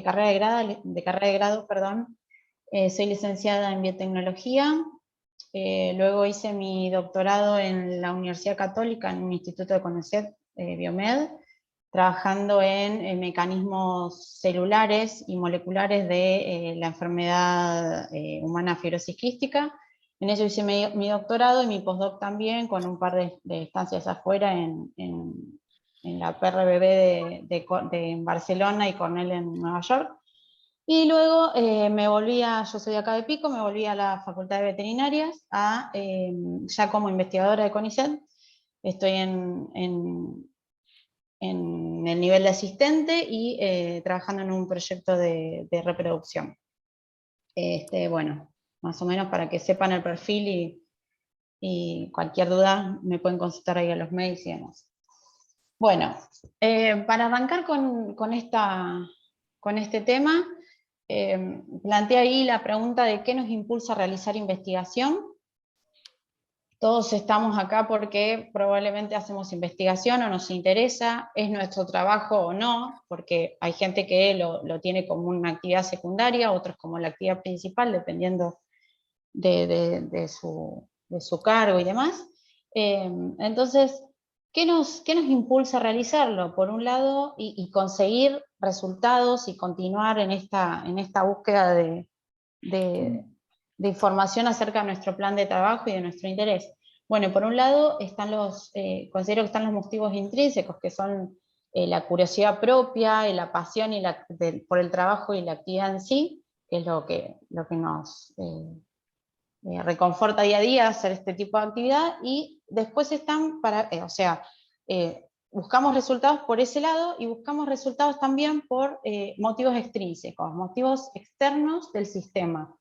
carrera de grado, perdón. Soy licenciada en biotecnología. Luego hice mi doctorado en la Universidad Católica, en un instituto de CONICET, Biomed, trabajando en mecanismos celulares y moleculares de la enfermedad humana fibrosis quística. En ello hice mi doctorado y mi postdoc también, con un par de estancias afuera en la PRBB de Barcelona y Cornell en Nueva York. Y luego yo soy de acá de Pico, me volví a la Facultad de Veterinarias, ya como investigadora de CONICET. Estoy en el nivel de asistente y trabajando en un proyecto de reproducción. Bueno, más o menos para que sepan el perfil y cualquier duda me pueden consultar ahí a los mails y demás. Bueno, para arrancar con este tema, planteé ahí la pregunta de qué nos impulsa a realizar investigación. Todos estamos acá porque probablemente hacemos investigación o nos interesa, es nuestro trabajo o no, porque hay gente que lo tiene como una actividad secundaria, otros como la actividad principal, dependiendo de su cargo y demás. Entonces, ¿qué nos impulsa a realizarlo? Por un lado, y conseguir resultados y continuar en esta búsqueda de información acerca de nuestro plan de trabajo y de nuestro interés. Bueno, por un lado considero que están los motivos intrínsecos, que son la curiosidad propia, la pasión por el trabajo y la actividad en sí, que es lo que nos reconforta día a día hacer este tipo de actividad, y después están buscamos resultados por ese lado y buscamos resultados también por motivos extrínsecos, motivos externos del sistema.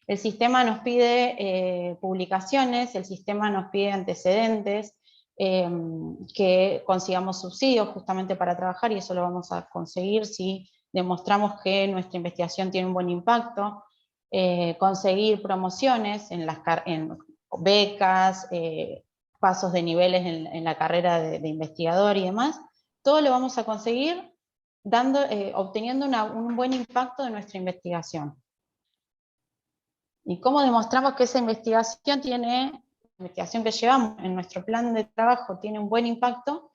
El sistema nos pide publicaciones, el sistema nos pide antecedentes, que consigamos subsidios justamente para trabajar, y eso lo vamos a conseguir si demostramos que nuestra investigación tiene un buen impacto. Conseguir promociones en becas, pasos de niveles en la carrera de investigador y demás. Todo lo vamos a conseguir obteniendo un buen impacto de nuestra investigación. ¿Y cómo demostramos que esa investigación que llevamos en nuestro plan de trabajo tiene un buen impacto?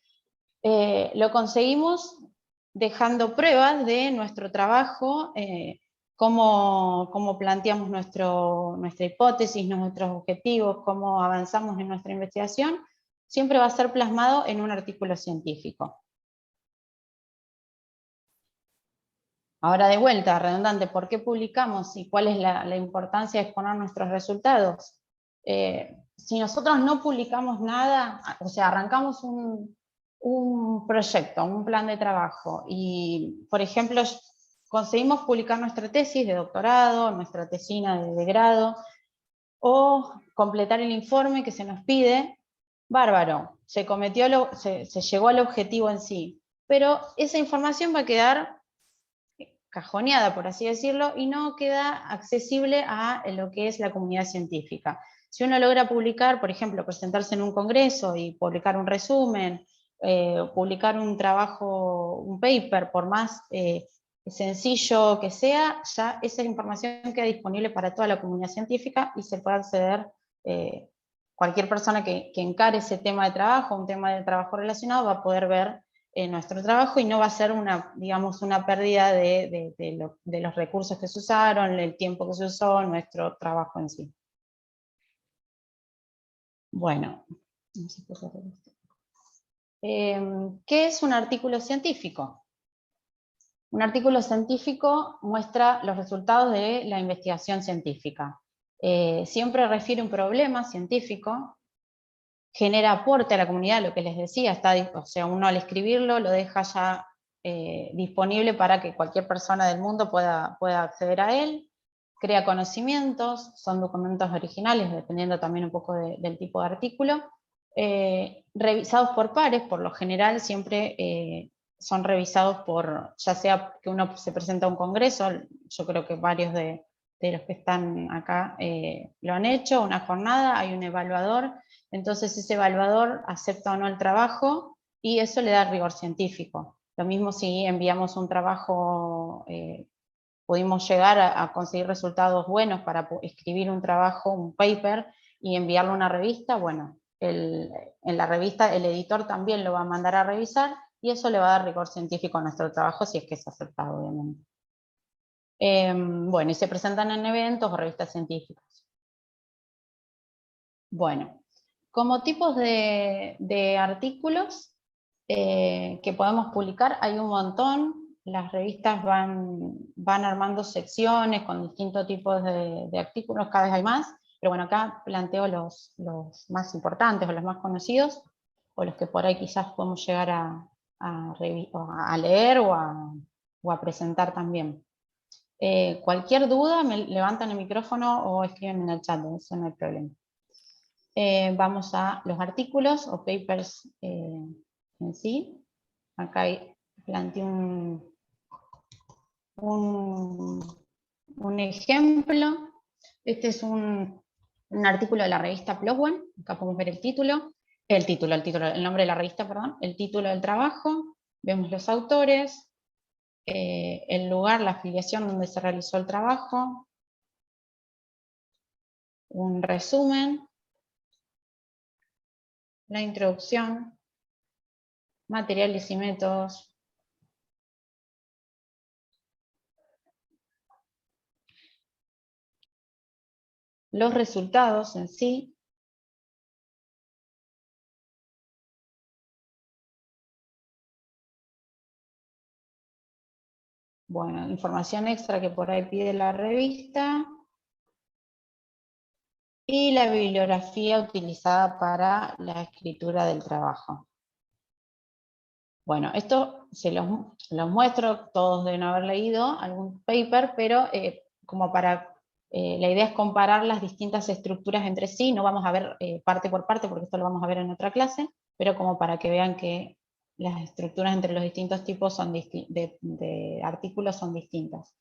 Lo conseguimos dejando pruebas de nuestro trabajo, cómo planteamos nuestra hipótesis, nuestros objetivos, cómo avanzamos en nuestra investigación, siempre va a ser plasmado en un artículo científico. Ahora de vuelta, redundante, ¿por qué publicamos y cuál es la importancia de exponer nuestros resultados? Si nosotros no publicamos nada, o sea, arrancamos un proyecto, un plan de trabajo, y por ejemplo conseguimos publicar nuestra tesis de doctorado, nuestra tesina de grado, o completar el informe que se nos pide, bárbaro, se llegó al objetivo en sí, pero esa información va a quedar cajoneada, por así decirlo, y no queda accesible a lo que es la comunidad científica. Si uno logra publicar, por ejemplo, presentarse en un congreso y publicar un resumen, publicar un trabajo, un paper, por más sencillo que sea, ya esa información queda disponible para toda la comunidad científica y se puede acceder, cualquier persona que encare ese tema de trabajo, un tema de trabajo relacionado, va a poder ver nuestro trabajo, y no va a ser una pérdida de los recursos que se usaron, el tiempo que se usó, nuestro trabajo en sí. Bueno, no sé qué hacer esto. ¿Qué es un artículo científico? Un artículo científico muestra los resultados de la investigación científica. Siempre refiere un problema científico, genera aporte a la comunidad, lo que les decía, o sea, uno al escribirlo lo deja ya disponible para que cualquier persona del mundo pueda acceder a él, crea conocimientos, son documentos originales, dependiendo también un poco del tipo de artículo, revisados por pares, por lo general siempre son revisados ya sea que uno se presenta a un congreso, yo creo que varios de los que están acá lo han hecho, una jornada, hay un evaluador, entonces ese evaluador acepta o no el trabajo, y eso le da rigor científico. Lo mismo si enviamos un trabajo, pudimos llegar a conseguir resultados buenos para escribir un trabajo, un paper, y enviarlo a una revista, bueno, en la revista el editor también lo va a mandar a revisar, y eso le va a dar rigor científico a nuestro trabajo, si es que es aceptado, obviamente. Bueno, y se presentan en eventos o revistas científicas. Bueno, como tipos de artículos que podemos publicar, hay un montón. Las revistas van armando secciones con distintos tipos de artículos, cada vez hay más, pero bueno, acá planteo los más importantes o los más conocidos, o los que por ahí quizás podemos llegar a leer o a presentar también. Cualquier duda, me levantan el micrófono o escriben en el chat, eso no hay problema. Vamos a los artículos o papers en sí. Acá planteé un ejemplo. Este es un artículo de la revista PLOS ONE. Acá podemos ver el título, el nombre de la revista, perdón, el título del trabajo, vemos los autores, el lugar, la afiliación donde se realizó el trabajo, un resumen, la introducción, materiales y métodos, los resultados en sí, bueno, información extra que por ahí pide la revista, y la bibliografía utilizada para la escritura del trabajo. Bueno, esto se los muestro, todos deben haber leído algún paper, pero como para, la idea es comparar las distintas estructuras entre sí, no vamos a ver parte por parte, porque esto lo vamos a ver en otra clase, pero como para que vean que las estructuras entre los distintos tipos de artículos son distintas.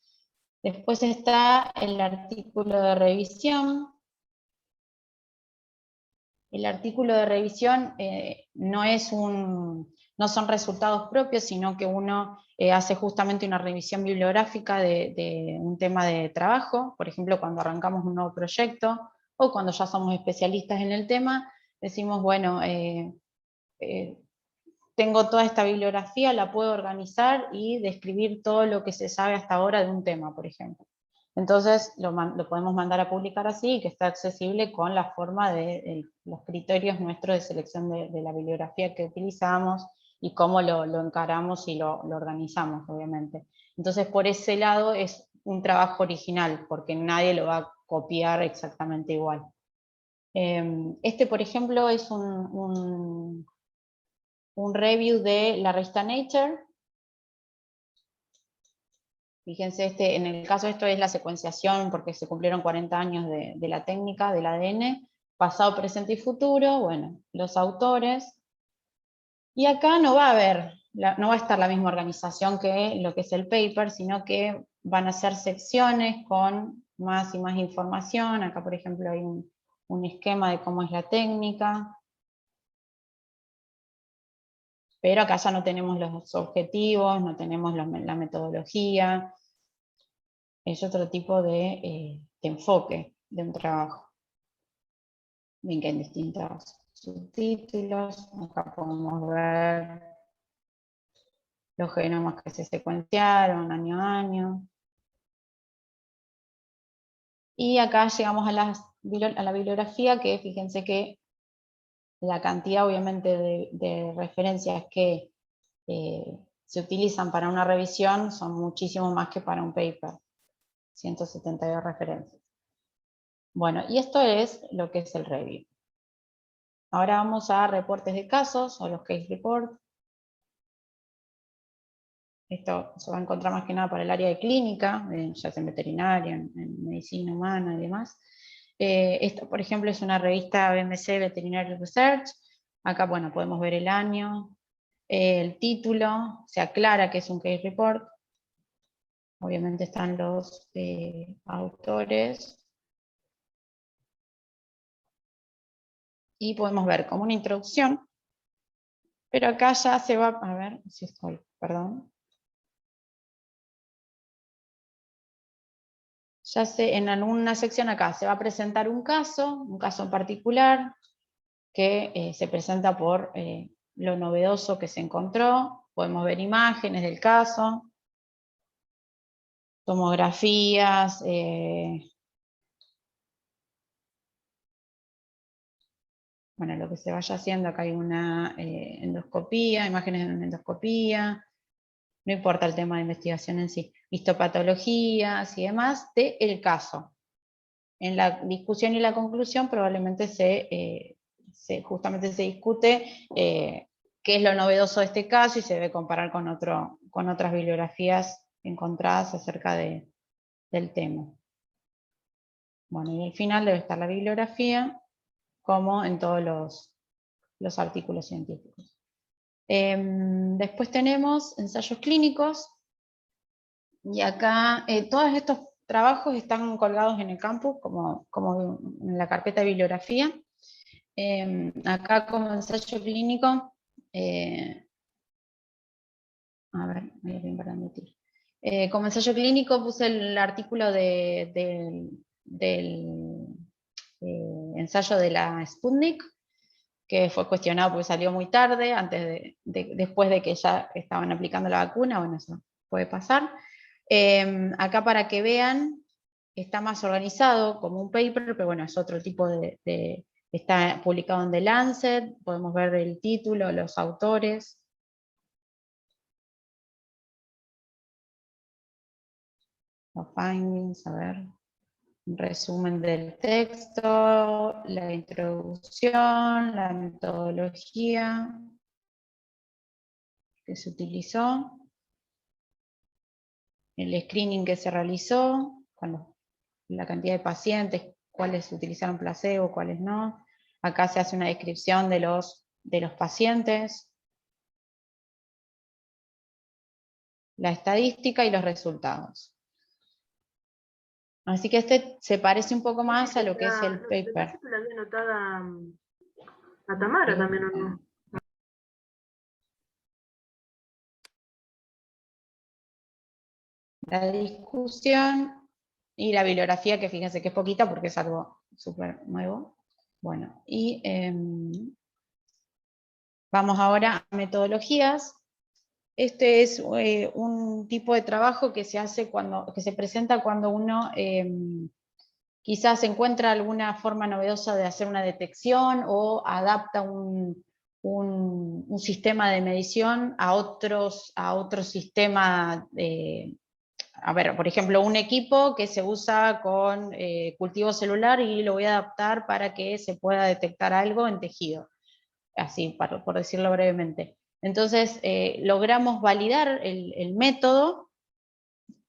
Después está el artículo de revisión. El artículo de revisión no son resultados propios, sino que uno hace justamente una revisión bibliográfica de un tema de trabajo, por ejemplo, cuando arrancamos un nuevo proyecto, o cuando ya somos especialistas en el tema, decimos, bueno, tengo toda esta bibliografía, la puedo organizar y describir todo lo que se sabe hasta ahora de un tema, por ejemplo. Entonces lo podemos mandar a publicar así, y que está accesible con la forma de los criterios nuestros de selección de la bibliografía que utilizamos, y cómo lo encaramos y lo organizamos, obviamente. Entonces por ese lado es un trabajo original, porque nadie lo va a copiar exactamente igual. Este, por ejemplo, es un review de la revista Nature. Fíjense, en el caso de esto es la secuenciación, porque se cumplieron 40 años de la técnica del ADN, pasado, presente y futuro, bueno, los autores. Y acá no va a estar la misma organización que lo que es el paper, sino que van a ser secciones con más y más información. Acá, por ejemplo, hay un esquema de cómo es la técnica. Pero acá ya no tenemos los objetivos, no tenemos la metodología. Es otro tipo de enfoque de un trabajo. Ven que hay distintos subtítulos. Acá podemos ver los genomas que se secuenciaron año a año. Y acá llegamos a la bibliografía, que fíjense que la cantidad obviamente de referencias que se utilizan para una revisión son muchísimo más que para un paper. 172 referencias. Bueno, y esto es lo que es el review. Ahora vamos a reportes de casos, o los case reports. Esto se va a encontrar más que nada para el área de clínica, ya sea en veterinaria, en medicina humana y demás. Esto, por ejemplo, es una revista BMC Veterinary Research. Acá, bueno, podemos ver el año, el título, se aclara que es un case report. Obviamente están los autores. Y podemos ver como una introducción Pero acá ya se va, a ver si estoy, perdón. Ya en alguna sección acá se va a presentar un caso en particular, que se presenta por lo novedoso que se encontró. Podemos ver imágenes del caso, tomografías, bueno, lo que se vaya haciendo. Acá hay una endoscopía, imágenes de una endoscopía, no importa el tema de investigación en sí, histopatologías y demás del caso. En la discusión y la conclusión probablemente justamente se discute qué es lo novedoso de este caso y se debe comparar con otras bibliografías encontradas acerca del tema. Bueno, y al final debe estar la bibliografía, como en todos los artículos científicos. Después tenemos ensayos clínicos, y acá todos estos trabajos están colgados en el campus, como en la carpeta de bibliografía. Acá como ensayo clínico, a ver, para admitir. Como ensayo clínico puse el artículo del ensayo de la Sputnik, que fue cuestionado porque salió muy tarde, después de que ya estaban aplicando la vacuna. Bueno, eso puede pasar. Acá para que vean, está más organizado como un paper, pero bueno, es otro tipo está publicado en The Lancet, podemos ver el título, los autores. Los findings, a ver, un resumen del texto, la introducción, la metodología que se utilizó, el screening que se realizó, con la cantidad de pacientes, cuáles utilizaron placebo, cuáles no. Acá se hace una descripción de los pacientes, la estadística y los resultados. Así que este se parece un poco más a lo que es el paper. La había anotada a Tamara también, ¿o no? La discusión y la bibliografía, que fíjense que es poquita porque es algo súper nuevo. Bueno, y vamos ahora a metodologías. Este es un tipo de trabajo que se hace que se presenta cuando uno quizás encuentra alguna forma novedosa de hacer una detección o adapta un sistema de medición a otro sistema. A ver, por ejemplo, un equipo que se usa con cultivo celular y lo voy a adaptar para que se pueda detectar algo en tejido. Así, por decirlo brevemente. Entonces, logramos validar el método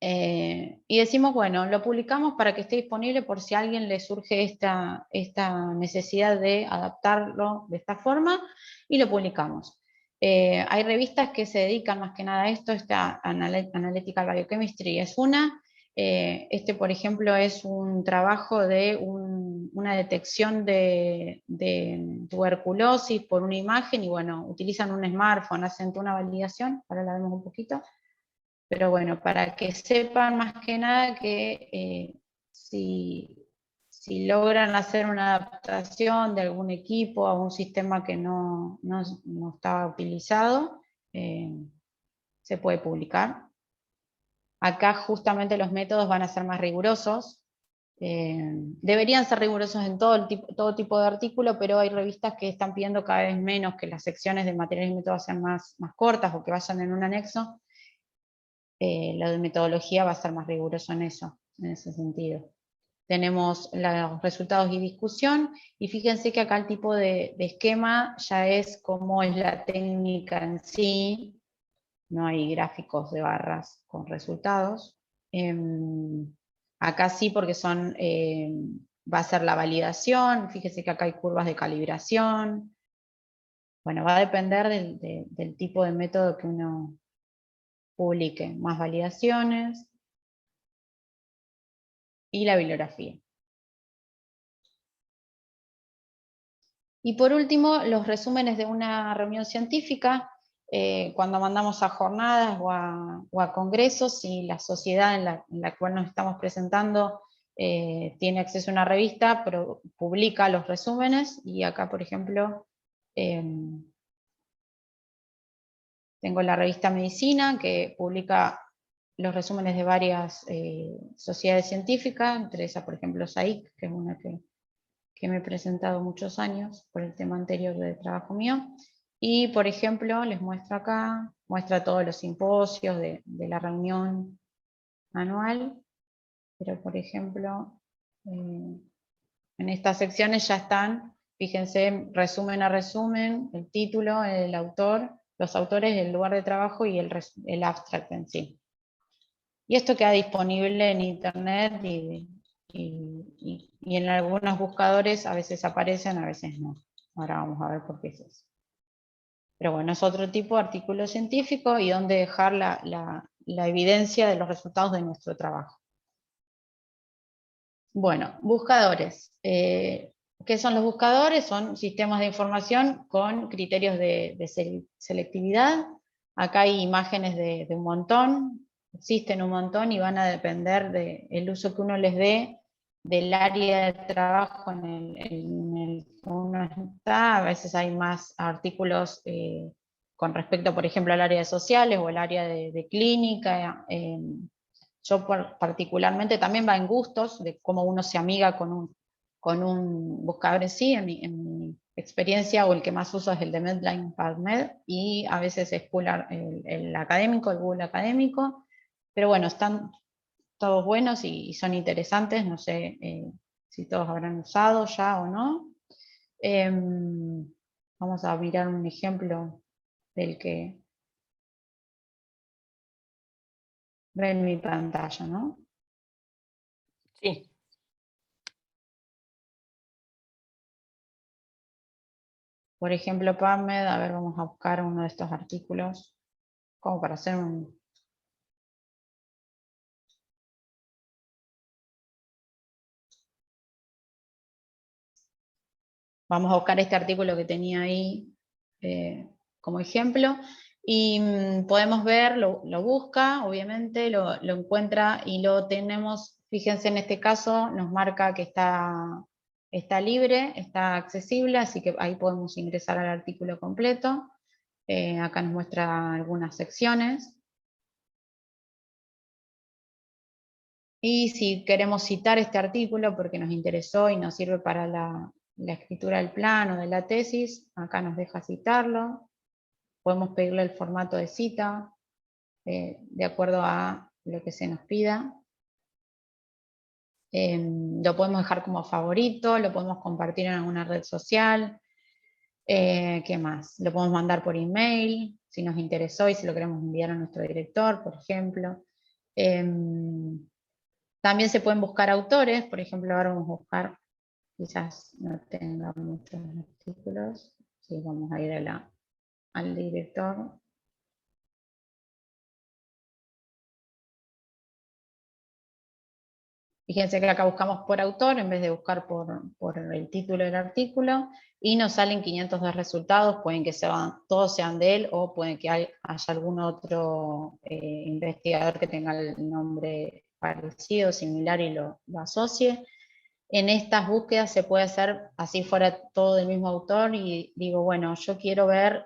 y decimos, bueno, lo publicamos para que esté disponible por si a alguien le surge esta necesidad de adaptarlo de esta forma, y lo publicamos. Hay revistas que se dedican más que nada a esto. Esta Analytical Biochemistry es una. Por ejemplo, es un trabajo de una detección de tuberculosis por una imagen, y bueno, utilizan un smartphone, hacen una validación, ahora la vemos un poquito. Pero bueno, para que sepan más que nada que si logran hacer una adaptación de algún equipo a un sistema que no estaba utilizado, se puede publicar. Acá justamente los métodos van a ser más rigurosos. Deberían ser rigurosos en todo tipo de artículo, pero hay revistas que están pidiendo cada vez menos que las secciones de materiales y métodos sean más cortas o que vayan en un anexo. Lo de metodología va a ser más riguroso en ese sentido. Tenemos los resultados y discusión, y fíjense que acá el tipo de esquema ya es como es la técnica en sí, no hay gráficos de barras con resultados. Acá sí, porque va a ser la validación. Fíjense que acá hay curvas de calibración. Bueno, va a depender del tipo de método que uno publique, más validaciones y la bibliografía. Y por último, los resúmenes de una reunión científica, cuando mandamos a jornadas o a congresos, si la sociedad en la cual nos estamos presentando tiene acceso a una revista, pero publica los resúmenes, y acá, por ejemplo, tengo la revista Medicina, que publica los resúmenes de varias sociedades científicas, entre esas, por ejemplo, SAIC, que es una que me he presentado muchos años por el tema anterior de trabajo mío. Y, por ejemplo, les muestro acá, muestra todos los simposios de la reunión anual, pero, por ejemplo, en estas secciones ya están, fíjense, resumen a resumen, el título, el autor, los autores, el lugar de trabajo y el abstract en sí. Y esto queda disponible en internet y en algunos buscadores a veces aparecen, a veces no. Ahora vamos a ver por qué es eso. Pero bueno, es otro tipo de artículo científico y donde dejar la evidencia de los resultados de nuestro trabajo. Bueno, buscadores. ¿Qué son los buscadores? Son sistemas de información con criterios de selectividad. Acá hay imágenes de un montón, existen un montón y van a depender del uso que uno les dé, del área de trabajo en el que uno está. A veces hay más artículos con respecto, por ejemplo, al área de sociales o el área de clínica. Yo particularmente también va en gustos, de cómo uno se amiga con un buscador en sí. En mi experiencia, o el que más uso es el de Medline PubMed, y a veces es el académico, el Google académico, pero bueno, están todos buenos y son interesantes. No sé si todos habrán usado ya o no. Vamos a mirar un ejemplo del que ve en mi pantalla, ¿no? Sí. Por ejemplo, PubMed, a ver, vamos a buscar uno de estos artículos, como para hacer un... Vamos a buscar este artículo que tenía ahí como ejemplo, y podemos ver, lo busca, obviamente, lo encuentra y lo tenemos. Fíjense, en este caso nos marca que está libre, está accesible, así que ahí podemos ingresar al artículo completo. Acá nos muestra algunas secciones. Y si queremos citar este artículo porque nos interesó y nos sirve para la escritura del plan o de la tesis, acá nos deja citarlo. Podemos pedirle el formato de cita de acuerdo a lo que se nos pida. Lo podemos dejar como favorito, lo podemos compartir en alguna red social. ¿Qué más? Lo podemos mandar por email, si nos interesó y si lo queremos enviar a nuestro director, por ejemplo. También se pueden buscar autores, por ejemplo, ahora vamos a buscar, quizás no tenga muchos artículos, sí, vamos a ir al director. Fíjense que acá buscamos por autor en vez de buscar por el título del artículo, y nos salen 502 resultados. Pueden que todos sean de él, o pueden que haya algún otro investigador que tenga el nombre parecido, similar, y lo asocie. En estas búsquedas se puede hacer, así fuera todo del mismo autor, y digo, bueno, yo quiero ver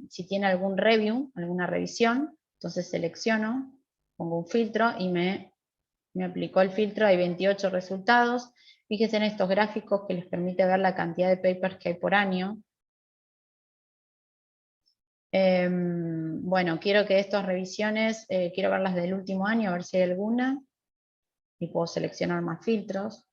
si tiene algún review, alguna revisión. Entonces selecciono, pongo un filtro y me aplicó el filtro. Hay 28 resultados. Fíjense en estos gráficos que les permite ver la cantidad de papers que hay por año. Bueno, quiero que estas revisiones, quiero verlas del último año, a ver si hay alguna, y puedo seleccionar más filtros.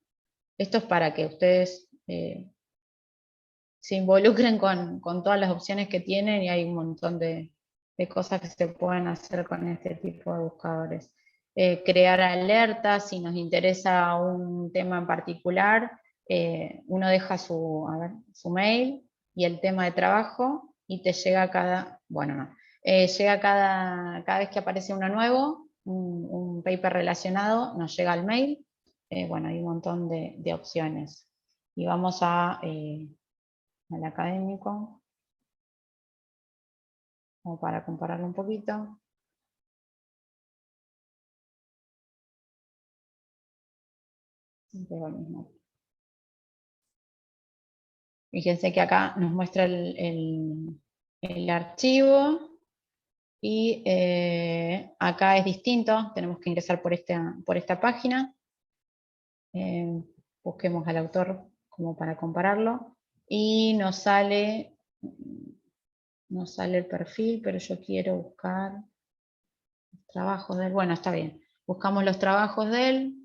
Esto es para que ustedes se involucren con todas las opciones que tienen, y hay un montón de cosas que se pueden hacer con este tipo de buscadores. Crear alertas, si nos interesa un tema en particular, uno deja su mail y el tema de trabajo, y te llega llega cada vez que aparece uno nuevo, un paper relacionado, nos llega al mail. Bueno, hay un montón de opciones. Y vamos a al académico, como para compararlo un poquito. Siempre lo mismo. Fíjense que acá nos muestra el archivo y acá es distinto, tenemos que ingresar por esta página. Busquemos al autor como para compararlo y nos sale el perfil, pero yo quiero buscar los trabajos de él. Bueno, está bien. Buscamos los trabajos de él.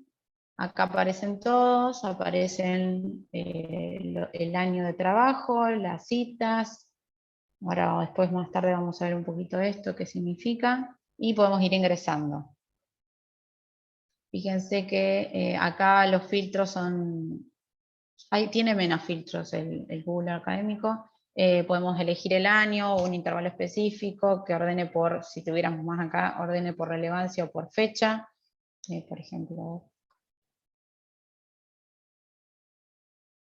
Acá aparecen todos, aparecen el año de trabajo, las citas. Ahora después más tarde vamos a ver un poquito esto, qué significa. Y podemos ir ingresando. Fíjense que acá los filtros son... tiene menos filtros el Google Académico. Podemos elegir el año o un intervalo específico que ordene por, si tuviéramos más acá, ordene por relevancia o por fecha. Por ejemplo,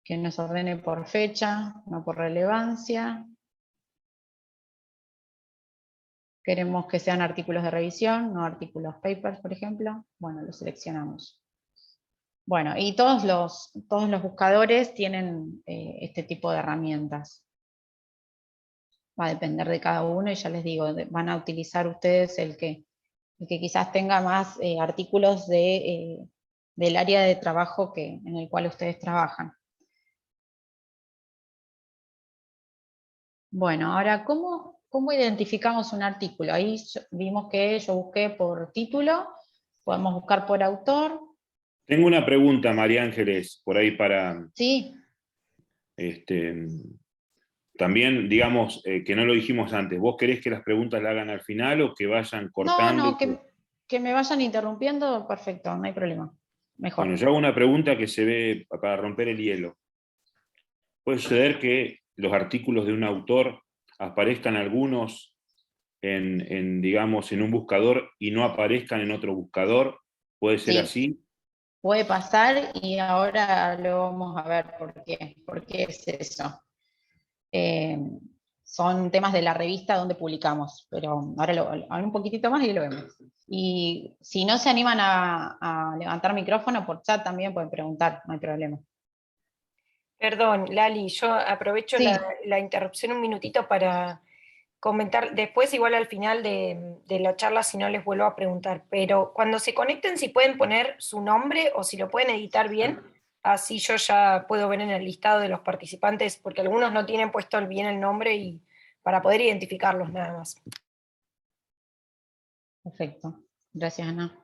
que nos ordene por fecha, no por relevancia. Queremos que sean artículos de revisión, no artículos papers, por ejemplo. Bueno, lo seleccionamos. Bueno, y todos los buscadores tienen este tipo de herramientas. Va a depender de cada uno y ya les digo, van a utilizar ustedes el que quizás tenga más artículos del área de trabajo en el cual ustedes trabajan. Bueno, ahora, ¿cómo identificamos un artículo? Ahí vimos que yo busqué por título, podemos buscar por autor. Tengo una pregunta, María Ángeles, por ahí para... Sí. También, digamos, que no lo dijimos antes, ¿vos querés que las preguntas las hagan al final o que vayan cortando? No, que me vayan interrumpiendo, perfecto, no hay problema. Mejor. Bueno, yo hago una pregunta que se ve para romper el hielo. ¿Puede suceder que los artículos de un autor aparezcan algunos digamos, en un buscador y no aparezcan en otro buscador? ¿Puede ser así? Puede pasar y ahora lo vamos a ver por qué. ¿Por qué es eso? Son temas de la revista donde publicamos, pero ahora un poquitito más y lo vemos. Y si no se animan a levantar micrófono por chat también pueden preguntar, no hay problema. Perdón, Lali, yo aprovecho la interrupción un minutito para comentar, después igual al final de la charla si no les vuelvo a preguntar, pero cuando se conecten si pueden poner su nombre o si lo pueden editar bien, así yo ya puedo ver en el listado de los participantes, porque algunos no tienen puesto bien el nombre y para poder identificarlos nada más. Perfecto, gracias Ana.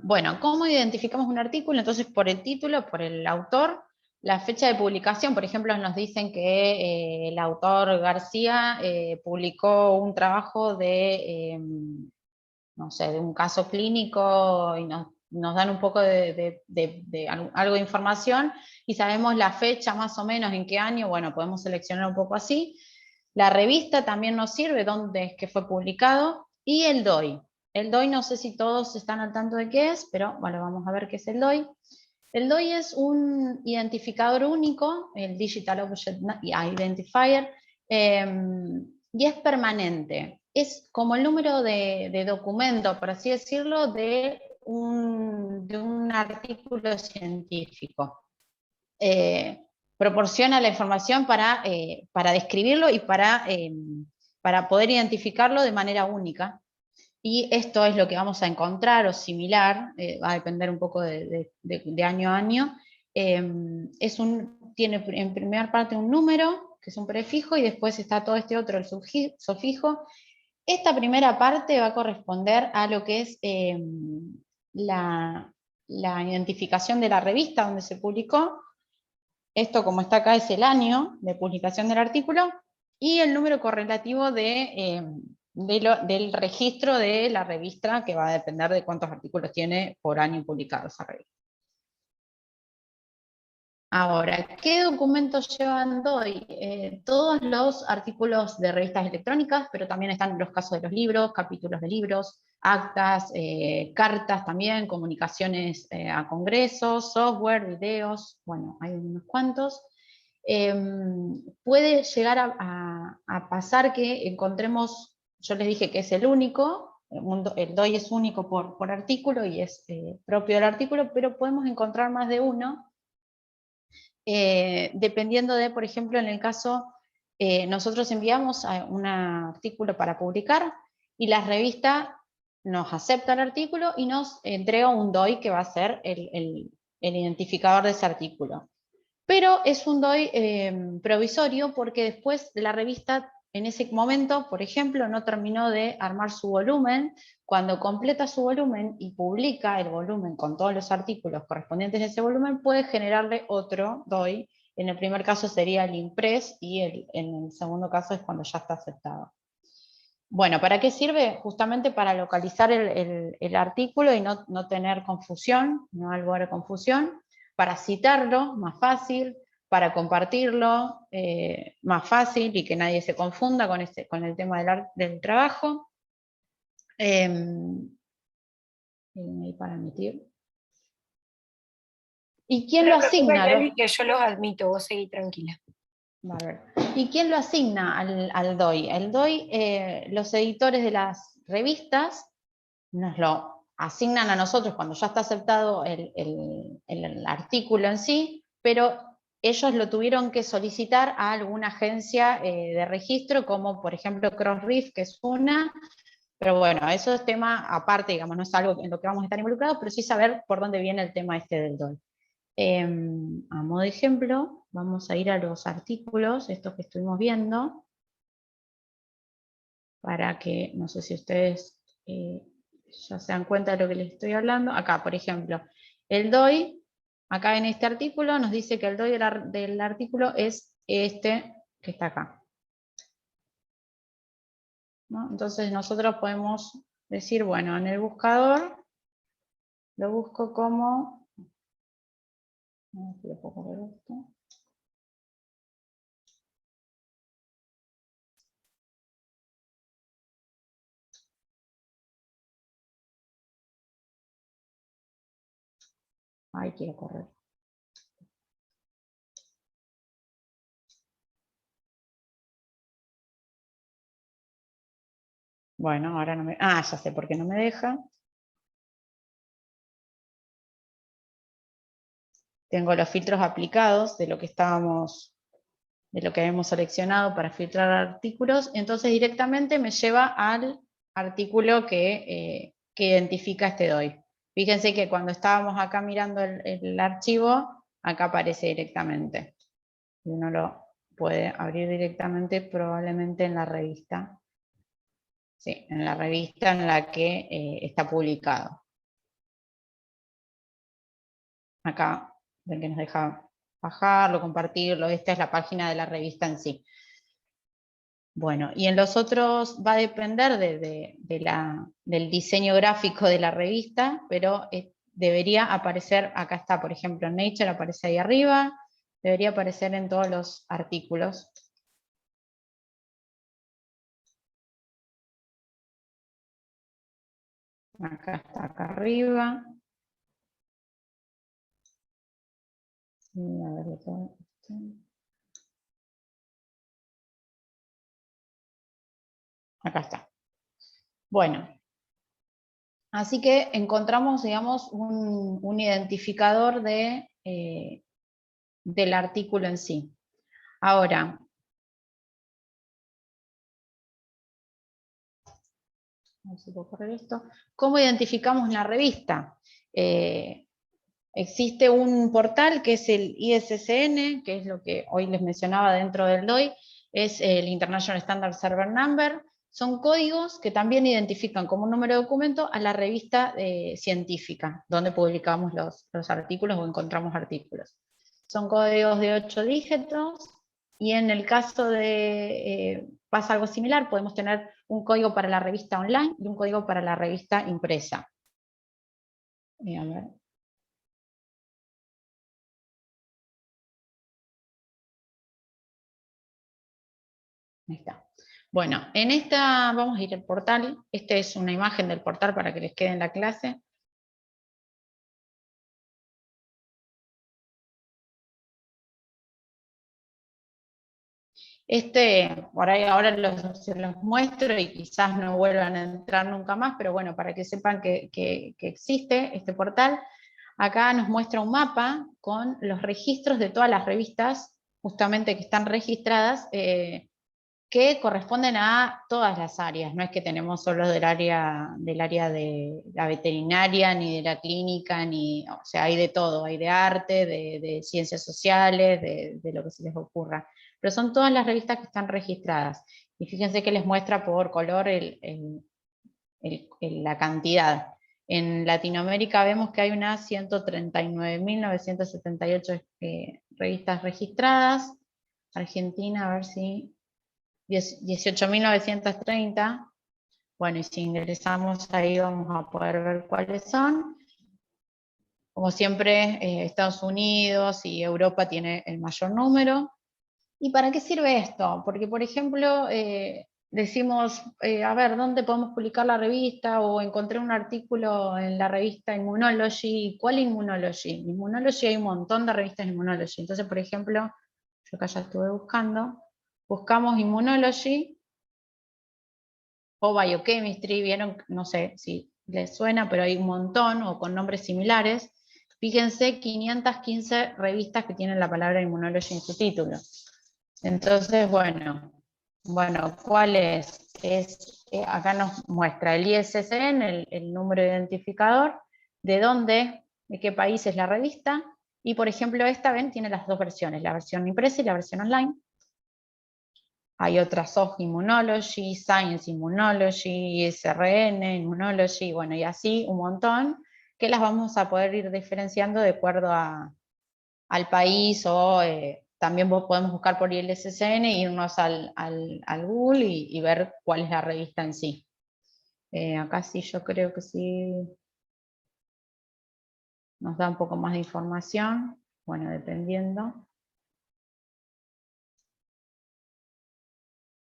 Bueno, ¿cómo identificamos un artículo? Entonces por el título, por el autor, la fecha de publicación, por ejemplo, nos dicen que el autor García publicó un trabajo de, no sé, de un caso clínico y nos dan un poco de algo de información y sabemos la fecha más o menos en qué año, bueno, podemos seleccionar un poco así. La revista también nos sirve, dónde es que fue publicado, y el DOI. El DOI no sé si todos están al tanto de qué es, pero bueno, vamos a ver qué es el DOI. El DOI es un identificador único, el Digital Object Identifier, y es permanente. Es como el número de documento, por así decirlo, de un artículo científico. Proporciona la información para describirlo y para poder identificarlo de manera única. Y esto es lo que vamos a encontrar o similar, va a depender un poco de año a año. Tiene en primera parte un número, que es un prefijo, y después está todo este otro, el sufijo. Esta primera parte va a corresponder a lo que es la identificación de la revista donde se publicó. Esto, como está acá, es el año de publicación del artículo, y el número correlativo del registro de la revista, que va a depender de cuántos artículos tiene por año publicado esa revista. Ahora, ¿qué documentos llevan DOI? Todos los artículos de revistas electrónicas, pero también están los casos de los libros, capítulos de libros, actas, cartas también, comunicaciones a congresos, software, videos, bueno, hay unos cuantos. puede llegar a pasar que encontremos, yo les dije que es el único, el DOI es único por artículo y es propio del artículo, pero podemos encontrar más de uno, dependiendo de, por ejemplo, en el caso, nosotros enviamos un artículo para publicar y la revista nos acepta el artículo y nos entrega un DOI que va a ser el identificador de ese artículo. Pero es un DOI provisorio porque después la revista en ese momento, por ejemplo, no terminó de armar su volumen. Cuando completa su volumen y publica el volumen con todos los artículos correspondientes a ese volumen, puede generarle otro DOI. En el primer caso sería el impress y en el segundo caso es cuando ya está aceptado. Bueno, ¿para qué sirve? Justamente para localizar el artículo y no tener confusión, no dar lugar a confusión, para citarlo más fácil, para compartirlo más fácil y que nadie se confunda con el tema del trabajo. Para admitir. ¿Y quién lo asigna? Que yo los admito, vos seguí tranquila. Vale. ¿Y quién lo asigna al DOI? El DOI, los editores de las revistas nos lo asignan a nosotros cuando ya está aceptado el artículo en sí, pero ellos lo tuvieron que solicitar a alguna agencia de registro, como por ejemplo Crossref, que es una, pero bueno, eso es tema aparte, digamos, no es algo en lo que vamos a estar involucrados, pero sí saber por dónde viene el tema este del DOI. A modo de ejemplo, vamos a ir a los artículos, estos que estuvimos viendo, para que, no sé si ustedes ya se dan cuenta de lo que les estoy hablando. Acá, por ejemplo, el DOI, acá en este artículo nos dice que el DOI del artículo es este que está acá, ¿no? Entonces nosotros podemos decir, bueno, en el buscador lo busco como... A ver si lo puedo correr esto. Ay, quiero correr. Bueno, ahora no me... Ah, ya sé por qué no me deja. Tengo los filtros aplicados de lo que habíamos seleccionado para filtrar artículos, entonces directamente me lleva al artículo que identifica este DOI. Fíjense que cuando estábamos acá mirando el archivo, acá aparece directamente. Y uno lo puede abrir directamente probablemente en la revista. Sí, en la revista en la que está publicado. Acá, ven que nos deja bajarlo, compartirlo, esta es la página de la revista en sí. Bueno, y en los otros va a depender del diseño gráfico de la revista, pero debería aparecer, acá está, por ejemplo, Nature aparece ahí arriba, debería aparecer en todos los artículos. Acá está, acá arriba. Y a ver, acá está. Bueno, así que encontramos, digamos, un identificador del artículo en sí. Ahora, a ver si puedo correr esto. ¿Cómo identificamos la revista? Existe un portal que es el ISSN, que es lo que hoy les mencionaba dentro del DOI, es el International Standard Server Number. Son códigos que también identifican como un número de documento a la revista científica, donde publicamos los artículos o encontramos artículos. Son códigos de 8 dígitos, y en el caso de pasa algo similar, podemos tener un código para la revista online y un código para la revista impresa. A ver. Ahí está. Bueno, en esta vamos a ir al portal. Esta es una imagen del portal para que les quede en la clase. Por ahí ahora se los muestro y quizás no vuelvan a entrar nunca más, pero bueno, para que sepan que existe este portal. Acá nos muestra un mapa con los registros de todas las revistas, justamente que están registradas, que corresponden a todas las áreas. No es que tenemos solo del área de la veterinaria, ni de la clínica, o sea, hay de todo, hay de arte, de ciencias sociales, de lo que se les ocurra. Pero son todas las revistas que están registradas. Y fíjense que les muestra por color la cantidad. En Latinoamérica vemos que hay unas 139.978 revistas registradas. Argentina, a ver si 18.930. Bueno, y si ingresamos ahí vamos a poder ver cuáles son. Como siempre, Estados Unidos y Europa tiene el mayor número. ¿Y para qué sirve esto? Porque, por ejemplo, decimos, a ver, ¿dónde podemos publicar la revista? O encontré un artículo en la revista Immunology. ¿Cuál Immunology? Immunology, hay un montón de revistas de Immunology. Entonces, por ejemplo, yo acá ya estuve buscando, buscamos Immunology o Biochemistry, vieron, no sé si les suena, pero hay un montón, o con nombres similares. Fíjense, 515 revistas que tienen la palabra Immunology en su título. Entonces, bueno, ¿cuál es? Acá nos muestra el ISSN, el número identificador, de qué país es la revista, y por ejemplo esta, ven, tiene las dos versiones, la versión impresa y la versión online. Hay otras OG Immunology, Science Immunology, ISRN, Immunology, bueno, y así un montón, que las vamos a poder ir diferenciando de acuerdo al país, o también podemos buscar por ISSN e irnos al Google y ver cuál es la revista en sí. Acá sí, yo creo que sí nos da un poco más de información, bueno, dependiendo.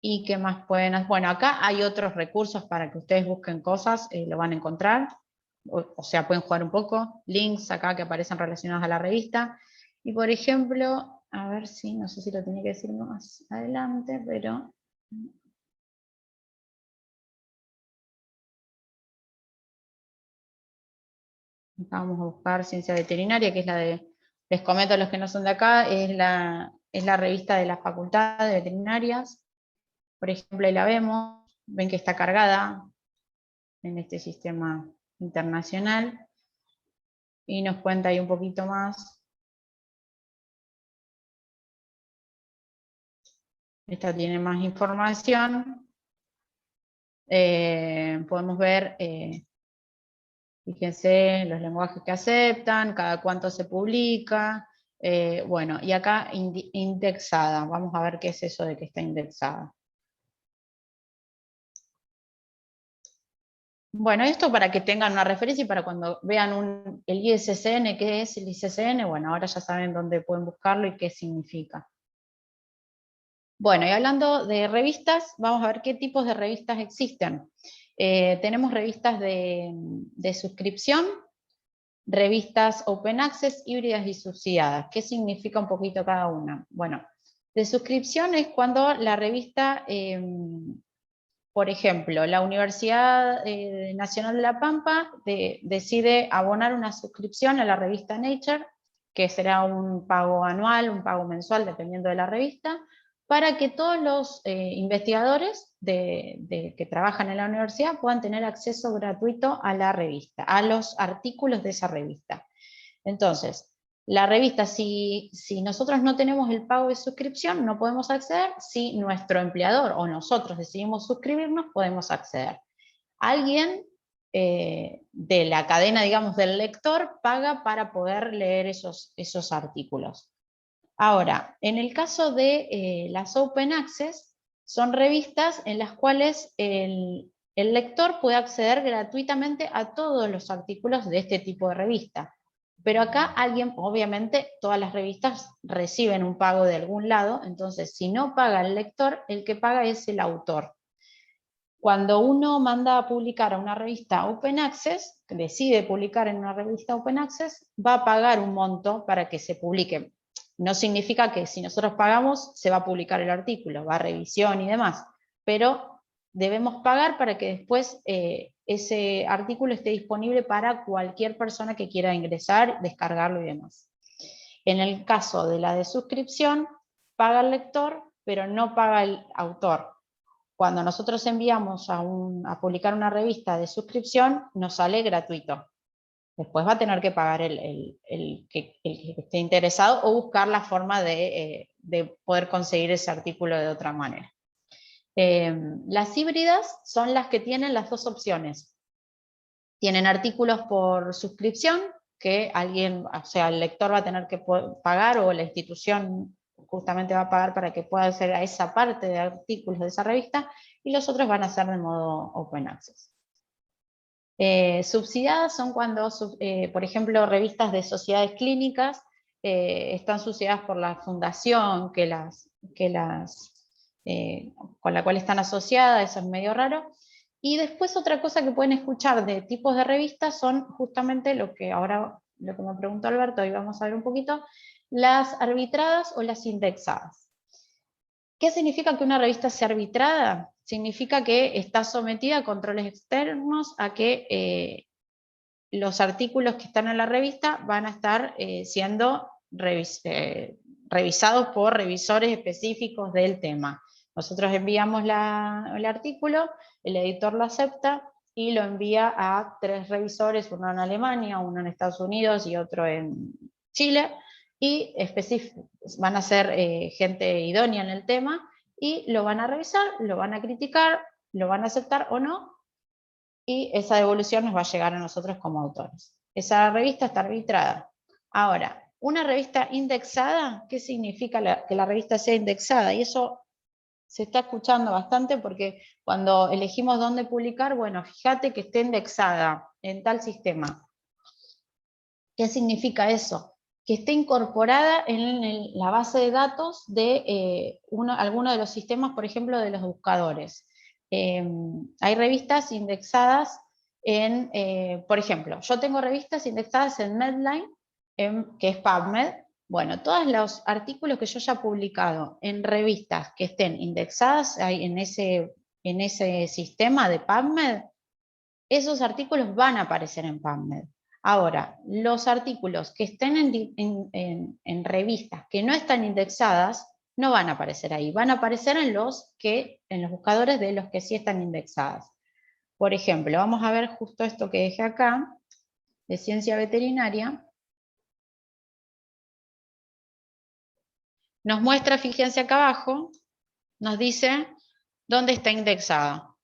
¿Y qué más pueden hacer? Bueno, acá hay otros recursos para que ustedes busquen cosas, lo van a encontrar, o sea, pueden jugar un poco, links acá que aparecen relacionados a la revista, y por ejemplo, a ver si, no sé si lo tenía que decir más adelante, pero... Acá vamos a buscar ciencia veterinaria, que es la les comento a los que no son de acá, es la revista de la Facultad de Veterinarias. Por ejemplo, ahí la vemos, ven que está cargada en este sistema internacional, y nos cuenta ahí un poquito más. Esta tiene más información. Podemos ver, fíjense, los lenguajes que aceptan, cada cuánto se publica. Bueno, y acá indexada. Vamos a ver qué es eso de que está indexada. Bueno, esto para que tengan una referencia y para cuando vean el ISSN, ¿qué es el ISSN? Bueno, ahora ya saben dónde pueden buscarlo y qué significa. Bueno, y hablando de revistas, vamos a ver qué tipos de revistas existen. Tenemos revistas de suscripción, revistas open access, híbridas y subsidiadas. ¿Qué significa un poquito cada una? Bueno, de suscripción es cuando la revista... por ejemplo, la Universidad Nacional de La Pampa decide abonar una suscripción a la revista Nature, que será un pago anual, un pago mensual, dependiendo de la revista, para que todos los investigadores que trabajan en la universidad puedan tener acceso gratuito a la revista, a los artículos de esa revista. Entonces, la revista, si nosotros no tenemos el pago de suscripción, no podemos acceder. Si nuestro empleador o nosotros decidimos suscribirnos, podemos acceder. Alguien de la cadena, digamos, del lector, paga para poder leer esos artículos. Ahora, en el caso de las Open Access, son revistas en las cuales el lector puede acceder gratuitamente a todos los artículos de este tipo de revista. Pero acá obviamente todas las revistas reciben un pago de algún lado, entonces si no paga el lector, el que paga es el autor. Cuando uno manda a publicar a una revista Open Access, decide publicar en una revista Open Access, va a pagar un monto para que se publique. No significa que si nosotros pagamos se va a publicar el artículo, va a revisión y demás, pero debemos pagar para que después ese artículo esté disponible para cualquier persona que quiera ingresar, descargarlo y demás. En el caso de la de suscripción, paga el lector, pero no paga el autor. Cuando nosotros enviamos a publicar una revista de suscripción, nos sale gratuito. Después va a tener que pagar el que esté interesado o buscar la forma de poder conseguir ese artículo de otra manera. Las híbridas son las que tienen las dos opciones. Tienen artículos por suscripción, que alguien, o sea, el lector va a tener que pagar, o la institución justamente va a pagar para que pueda acceder a esa parte de artículos de esa revista, y los otros van a ser de modo open access. Subsidiadas son cuando, por ejemplo, revistas de sociedades clínicas están subsidiadas por la fundación con la cual están asociadas, eso es medio raro. Y después otra cosa que pueden escuchar de tipos de revistas son justamente lo que me preguntó Alberto, y vamos a ver un poquito, las arbitradas o las indexadas. ¿Qué significa que una revista sea arbitrada? Significa que está sometida a controles externos, a que los artículos que están en la revista van a estar siendo revisados por revisores específicos del tema. Nosotros enviamos el artículo, el editor lo acepta y lo envía a 3 revisores, uno en Alemania, uno en Estados Unidos y otro en Chile, y van a ser gente idónea en el tema, y lo van a revisar, lo van a criticar, lo van a aceptar o no, y esa devolución nos va a llegar a nosotros como autores. Esa revista está arbitrada. Ahora, una revista indexada, ¿qué significa que la revista sea indexada? Y eso se está escuchando bastante, porque cuando elegimos dónde publicar, bueno, fíjate que esté indexada en tal sistema. ¿Qué significa eso? Que esté incorporada en la base de datos de alguno de los sistemas, por ejemplo, de los buscadores. Hay revistas indexadas por ejemplo, yo tengo revistas indexadas en Medline, que es PubMed. Bueno, todos los artículos que yo haya publicado en revistas que estén indexadas en ese sistema de PubMed, esos artículos van a aparecer en PubMed. Ahora, los artículos que estén en revistas que no están indexadas, no van a aparecer ahí, van a aparecer en los buscadores de los que sí están indexadas. Por ejemplo, vamos a ver justo esto que dejé acá, de ciencia veterinaria. Nos muestra, fíjense acá abajo, nos dice dónde está indexada,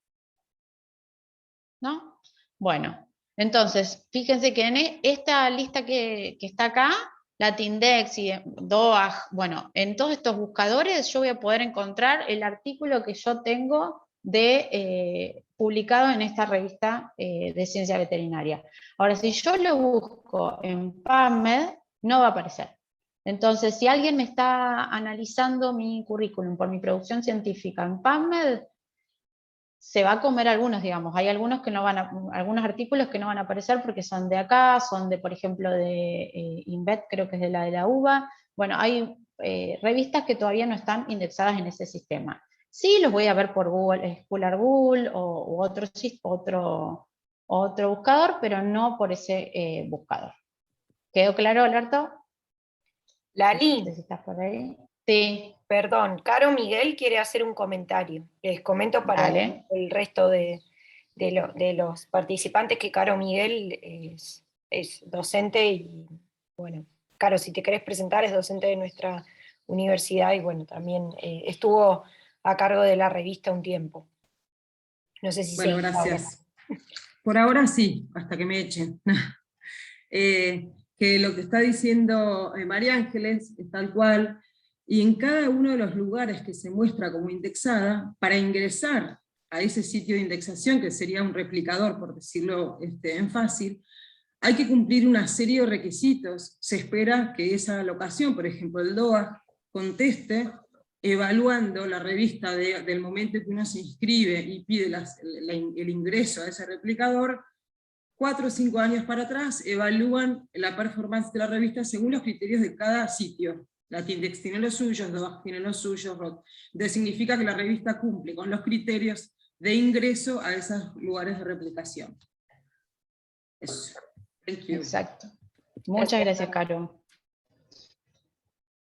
¿no? Bueno, entonces, fíjense que en esta lista que está acá, Latindex y DOAG, bueno, en todos estos buscadores yo voy a poder encontrar el artículo que yo tengo publicado en esta revista de ciencia veterinaria. Ahora, si yo lo busco en PubMed, no va a aparecer. Entonces, si alguien me está analizando mi currículum por mi producción científica en PubMed, se va a comer algunos, digamos. Hay algunos algunos artículos que no van a aparecer porque son de acá, son de, por ejemplo, de INVET, creo que es de la UBA. Bueno, hay revistas que todavía no están indexadas en ese sistema. Sí, los voy a ver por Google, Scholar Google u otro buscador, pero no por ese buscador. ¿Quedó claro, Alberto? Lali, No sé si estás por ahí. Sí. perdón, Caro Miguel quiere hacer un comentario. Les comento para el resto de los participantes que Caro Miguel es docente y, bueno, Caro, si te querés presentar, es docente de nuestra universidad y, bueno, también estuvo a cargo de la revista un tiempo. No sé si Bueno, gracias. Por ahora sí, hasta que me echen. Que lo que está diciendo María Ángeles es tal cual, y en cada uno de los lugares que se muestra como indexada, para ingresar a ese sitio de indexación, que sería un replicador, por decirlo en fácil, hay que cumplir una serie de requisitos. Se espera que esa locación, por ejemplo el DOAG, conteste evaluando la revista del momento que uno se inscribe y pide el ingreso a ese replicador. 4 o 5 años para atrás, evalúan la performance de la revista según los criterios de cada sitio. Latindex tiene los suyos, DOAJ tiene los suyos, entonces significa que la revista cumple con los criterios de ingreso a esos lugares de replicación. Eso. Thank you. Exacto. Muchas gracias, Caro.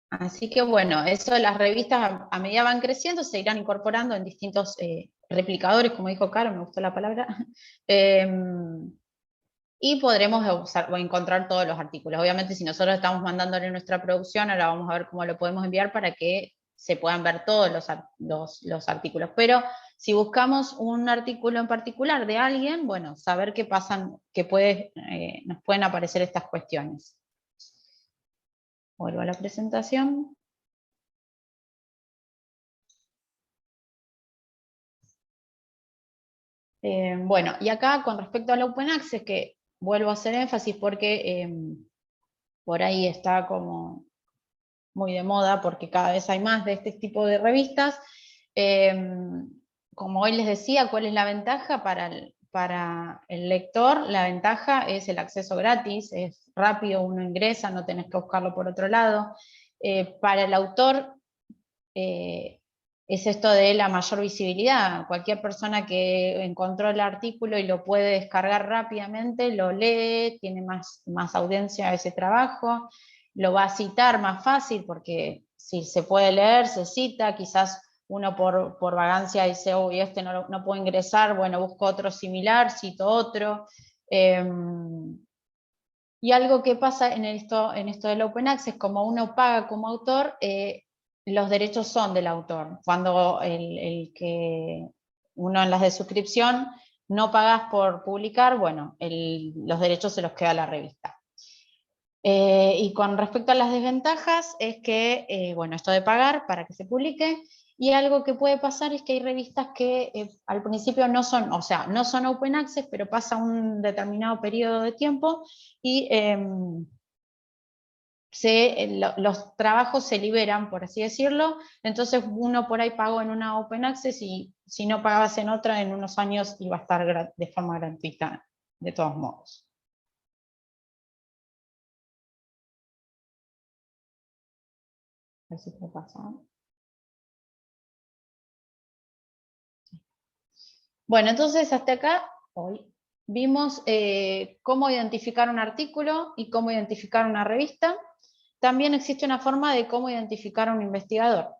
Así que bueno, eso, las revistas a medida van creciendo se irán incorporando en distintos replicadores, como dijo Caro, me gustó la palabra, y podremos encontrar todos los artículos. Obviamente si nosotros estamos mandándole nuestra producción, ahora vamos a ver cómo lo podemos enviar para que se puedan ver todos los artículos, pero si buscamos un artículo en particular de alguien, bueno, saber qué pasan, nos pueden aparecer estas cuestiones. Vuelvo a la presentación. Bueno, y acá con respecto al Open Access, que vuelvo a hacer énfasis porque por ahí está como muy de moda, porque cada vez hay más de este tipo de revistas. Como hoy les decía, ¿cuál es la ventaja para el lector? La ventaja es el acceso gratis, es rápido, uno ingresa, no tenés que buscarlo por otro lado. Para el autor es esto de la mayor visibilidad. Cualquier persona que encontró el artículo y lo puede descargar rápidamente, lo lee, tiene más audiencia a ese trabajo, lo va a citar más fácil, porque si se puede leer, se cita, quizás uno por vagancia dice, uy, este no puedo ingresar, bueno, busco otro similar, cito otro. Y algo que pasa en esto del Open Access, como uno paga como autor, los derechos son del autor. Cuando uno en las de suscripción no pagás por publicar, bueno, los derechos se los queda a la revista. Y con respecto a las desventajas, es que, bueno, esto de pagar para que se publique, y algo que puede pasar es que hay revistas que al principio no son Open Access, pero pasa un determinado periodo de tiempo y los trabajos se liberan, por así decirlo, entonces uno por ahí pagó en una Open Access y si no pagabas en otra, en unos años iba a estar de forma gratuita, de todos modos. A ver si puede pasar. Bueno, entonces hasta acá hoy vimos cómo identificar un artículo y cómo identificar una revista. También existe una forma de cómo identificar a un investigador,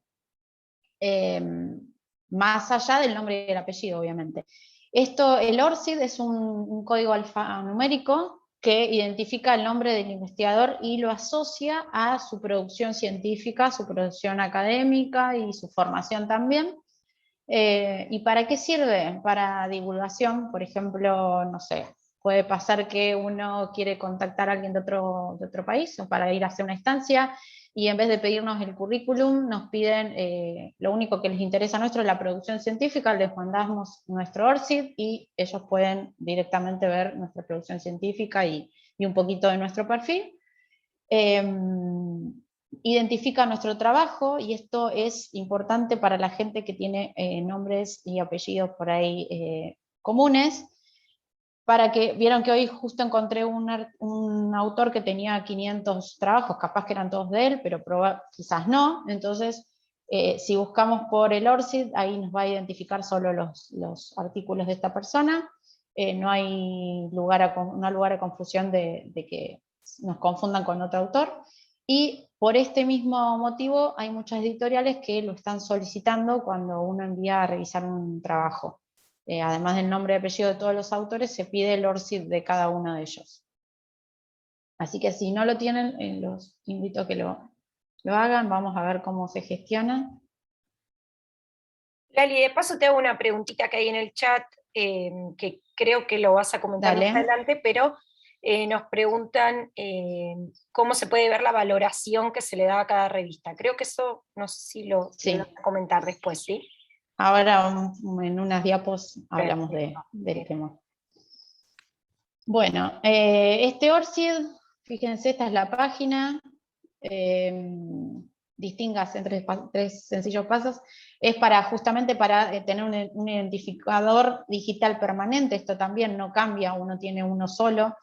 más allá del nombre y el apellido, obviamente. El ORCID es un código alfanumérico que identifica el nombre del investigador y lo asocia a su producción científica, su producción académica y su formación también. ¿Y para qué sirve? Para divulgación, por ejemplo, no sé, puede pasar que uno quiere contactar a alguien de otro país o para ir a hacer una estancia y en vez de pedirnos el currículum nos piden, lo único que les interesa a nuestro es la producción científica, les mandamos nuestro ORCID y ellos pueden directamente ver nuestra producción científica y un poquito de nuestro perfil. Identifica nuestro trabajo y esto es importante para la gente que tiene nombres y apellidos por ahí comunes, para que, vieron que hoy justo encontré un autor que tenía 500 trabajos, capaz que eran todos de él, pero quizás no, entonces si buscamos por el ORCID, ahí nos va a identificar solo los artículos de esta persona, no hay lugar a confusión de que nos confundan con otro autor, y por este mismo motivo hay muchas editoriales que lo están solicitando cuando uno envía a revisar un trabajo. Además del nombre y apellido de todos los autores, se pide el ORCID de cada uno de ellos. Así que si no lo tienen, los invito a que lo hagan, vamos a ver cómo se gestiona. Lali, de paso te hago una preguntita que hay en el chat, que creo que lo vas a comentar más adelante, pero nos preguntan cómo se puede ver la valoración que se le da a cada revista. Creo que eso, no sé si lo vas a comentar después, ¿sí? Ahora en unas diapos hablamos del tema. Bueno, este ORCID, fíjense, esta es la página, distínganse en tres sencillos pasos, es justamente para tener un identificador digital permanente, esto también no cambia, uno tiene uno solo,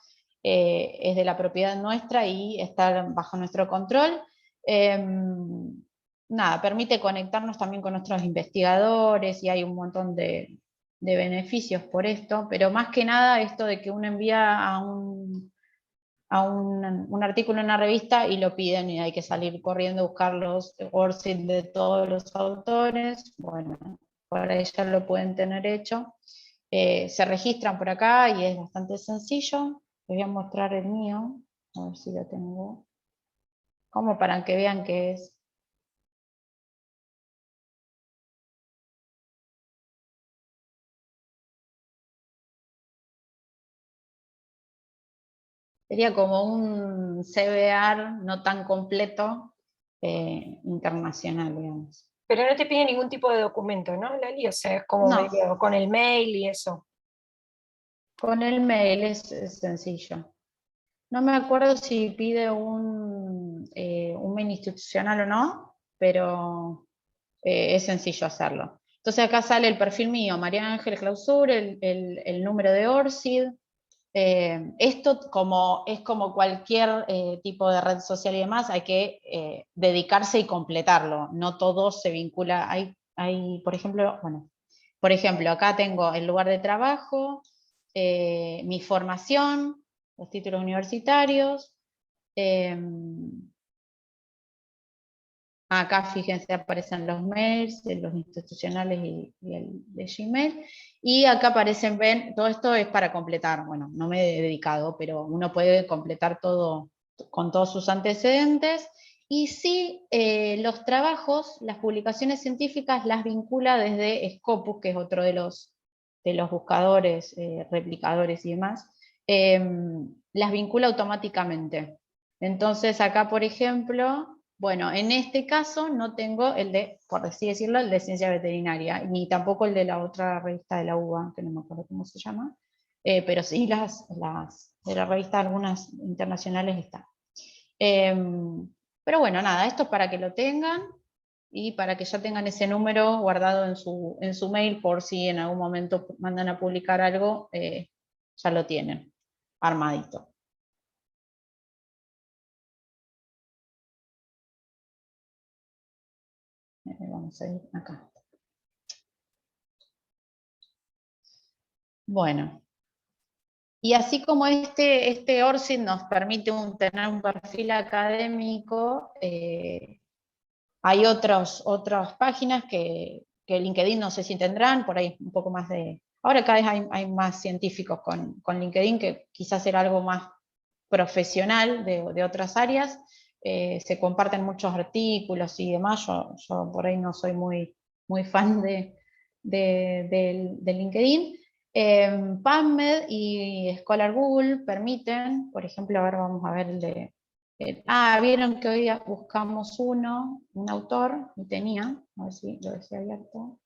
es de la propiedad nuestra y está bajo nuestro control. Nada, permite conectarnos también con otros investigadores y hay un montón de beneficios por esto, pero más que nada esto de que uno envía a un artículo en una revista y lo piden y hay que salir corriendo a buscar los ORCID de todos los autores, bueno, por ahí ya lo pueden tener hecho. Se registran por acá y es bastante sencillo. Les voy a mostrar el mío, a ver si lo tengo, como para que vean que es. Sería como un CBR no tan completo, internacional, digamos. Pero no te pide ningún tipo de documento, ¿no, Lali? O sea, es como No. medio con el mail y eso. Con el mail es sencillo. No me acuerdo si pide un mail institucional o no, pero es sencillo hacerlo. Entonces acá sale el perfil mío, María Ángeles Clausur, el número de ORCID. Esto es como cualquier tipo de red social y demás, hay que dedicarse y completarlo. No todo se vincula. Hay, por ejemplo, acá tengo el lugar de trabajo, mi formación, los títulos universitarios. Acá, fíjense, aparecen los mails, los institucionales y el de Gmail. Y acá aparecen, ven, todo esto es para completar. Bueno, no me he dedicado, pero uno puede completar todo con todos sus antecedentes. Y sí, los trabajos, las publicaciones científicas las vincula desde Scopus, que es otro de los buscadores, replicadores y demás, las vincula automáticamente. Entonces acá, por ejemplo, bueno, en este caso no tengo el de, por así decirlo, el de ciencia veterinaria, ni tampoco el de la otra revista de la UBA, que no me acuerdo cómo se llama, pero sí las de la revista, algunas internacionales están. Pero bueno, nada, esto es para que lo tengan y para que ya tengan ese número guardado en su mail por si en algún momento mandan a publicar algo, ya lo tienen armadito. Vamos a ir acá. Bueno, y así como este ORCID nos permite tener un perfil académico, hay otras páginas que LinkedIn no sé si tendrán, por ahí un poco más de... Ahora cada vez hay más científicos con LinkedIn, que quizás era algo más profesional de otras áreas. Se comparten muchos artículos y demás. Yo por ahí no soy muy fan de LinkedIn. PubMed y Scholar Google permiten, por ejemplo, ahora vamos a ver el de... vieron que hoy buscamos un autor, y tenía, a ver si lo decía abierto.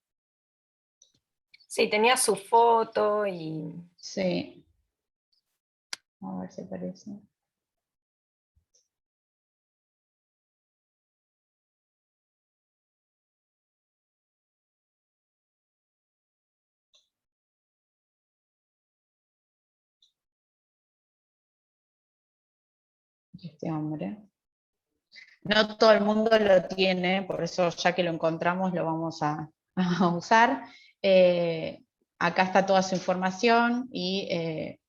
Sí, tenía su foto y... Sí. A ver si aparece. Este hombre. No todo el mundo lo tiene, por eso ya que lo encontramos lo vamos a usar. Acá está toda su información y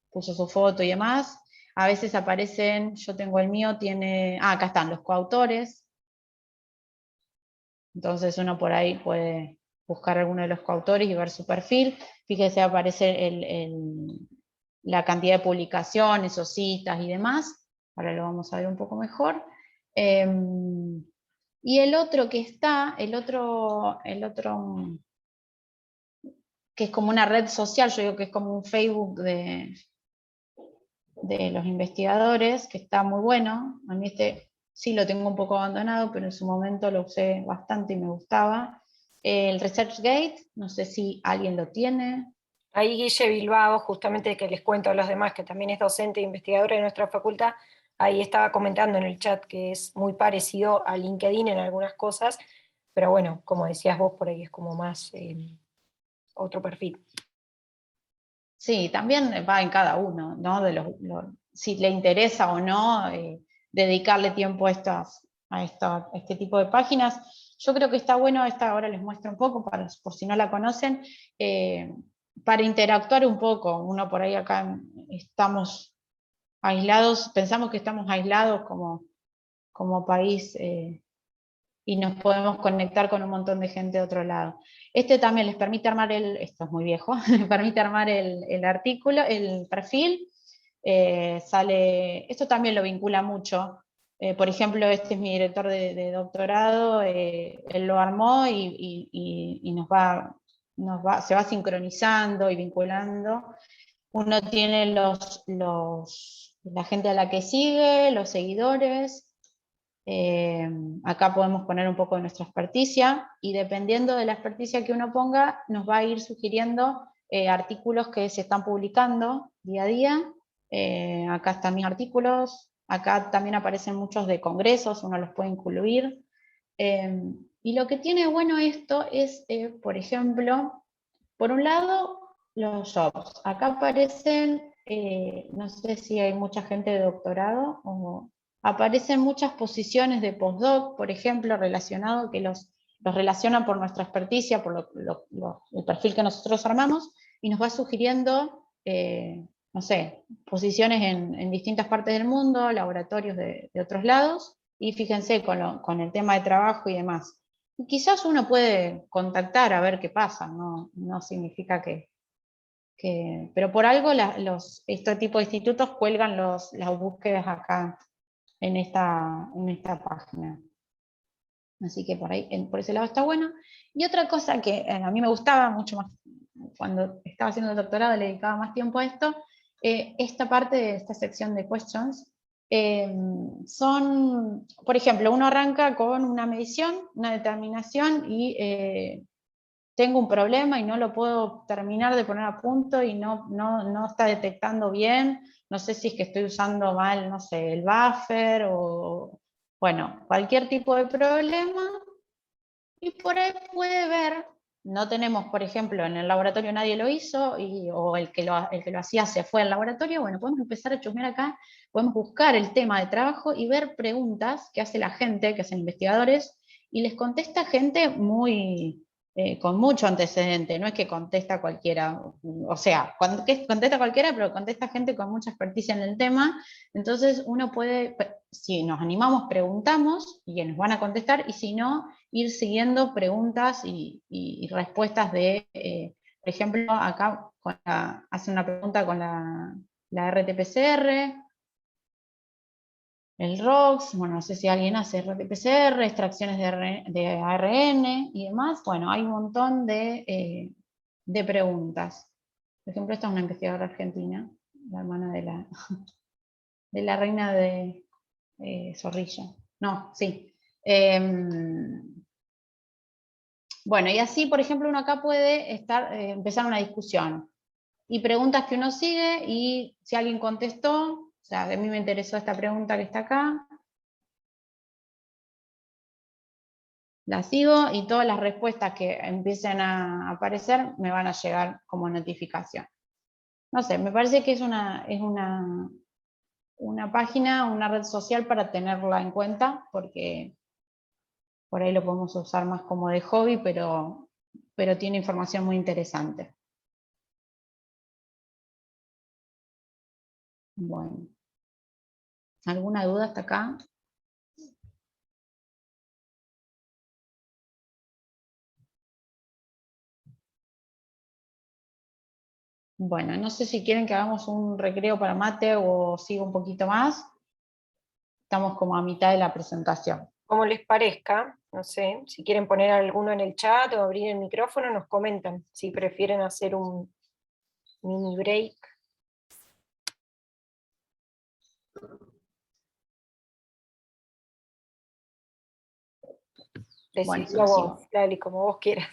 puso su foto y demás. A veces aparecen, yo tengo el mío, tiene... acá están los coautores. Entonces uno por ahí puede buscar alguno de los coautores y ver su perfil. Fíjese, aparece la cantidad de publicaciones o citas y demás. Ahora lo vamos a ver un poco mejor. Y el otro que está, el otro que es como una red social, yo digo que es como un Facebook de los investigadores, que está muy bueno. A mí sí lo tengo un poco abandonado, pero en su momento lo usé bastante y me gustaba. El ResearchGate, no sé si alguien lo tiene. Ahí Guille Bilbao, justamente que les cuento a los demás, que también es docente e investigadora de nuestra facultad, ahí estaba comentando en el chat que es muy parecido a LinkedIn en algunas cosas, pero bueno, como decías vos, por ahí es como más otro perfil. Sí, también va en cada uno, ¿no? Si le interesa o no dedicarle tiempo a a este tipo de páginas. Yo creo que está bueno, esta ahora les muestro un poco, por si no la conocen, para interactuar un poco. Uno por ahí acá estamos aislados, pensamos que estamos aislados como país, y nos podemos conectar con un montón de gente de otro lado. Este también les permite armar esto es muy viejo, les permite armar el artículo, el perfil, esto también lo vincula mucho. Por ejemplo, este es mi director de doctorado, él lo armó y se va sincronizando y vinculando. Uno tiene la gente a la que sigue, los seguidores. Acá podemos poner un poco de nuestra experticia, y dependiendo de la experticia que uno ponga, nos va a ir sugiriendo artículos que se están publicando día a día. Acá están mis artículos, acá también aparecen muchos de congresos, uno los puede incluir. Y lo que tiene bueno esto es, por ejemplo, por un lado, los jobs. Acá aparecen, no sé si hay mucha gente de doctorado, o aparecen muchas posiciones de postdoc, por ejemplo, relacionado, que los relacionan por nuestra experticia, por el perfil que nosotros armamos, y nos va sugiriendo, no sé, posiciones en distintas partes del mundo, laboratorios de otros lados, y fíjense con el tema de trabajo y demás. Y quizás uno puede contactar a ver qué pasa, no significa pero por algo este tipo de institutos cuelgan las búsquedas acá en esta página. Así que por ahí, por ese lado está bueno. Y otra cosa que a mí me gustaba mucho más, cuando estaba haciendo el doctorado le dedicaba más tiempo a esto, esta parte de esta sección de questions, son, por ejemplo, uno arranca con una medición, una determinación, y tengo un problema y no lo puedo terminar de poner a punto y no está detectando bien, no sé si es que estoy usando mal, no sé, el buffer o, bueno, cualquier tipo de problema, y por ahí puede ver, no tenemos, por ejemplo, en el laboratorio nadie lo hizo, o el que lo hacía se fue al laboratorio, bueno, podemos empezar a chusmear acá, podemos buscar el tema de trabajo y ver preguntas que hace la gente, que hacen investigadores, y les contesta gente con mucho antecedente, no es que contesta cualquiera, o sea, contesta cualquiera, pero contesta gente con mucha experticia en el tema. Entonces uno puede, si nos animamos, preguntamos, y nos van a contestar, y si no, ir siguiendo preguntas y respuestas por ejemplo, acá hace una pregunta con la RT-PCR, el ROX, bueno, no sé si alguien hace RT-PCR, extracciones de ARN y demás. Bueno, hay un montón de preguntas. Por ejemplo, esta es una investigadora argentina, la hermana de la reina de Zorrilla. No, sí. Bueno, y así, por ejemplo, uno acá puede empezar una discusión. Y preguntas que uno sigue, y si alguien contestó, o sea, a mí me interesó esta pregunta que está acá, la sigo, y todas las respuestas que empiecen a aparecer me van a llegar como notificación. No sé, me parece que es una página, una red social para tenerla en cuenta, porque por ahí lo podemos usar más como de hobby, pero tiene información muy interesante. Bueno, ¿alguna duda hasta acá? Bueno, no sé si quieren que hagamos un recreo para mate o sigo un poquito más. Estamos como a mitad de la presentación. Como les parezca, no sé, si quieren poner alguno en el chat o abrir el micrófono, nos comentan si prefieren hacer un mini break. Decidlo vos, Lali, como vos quieras.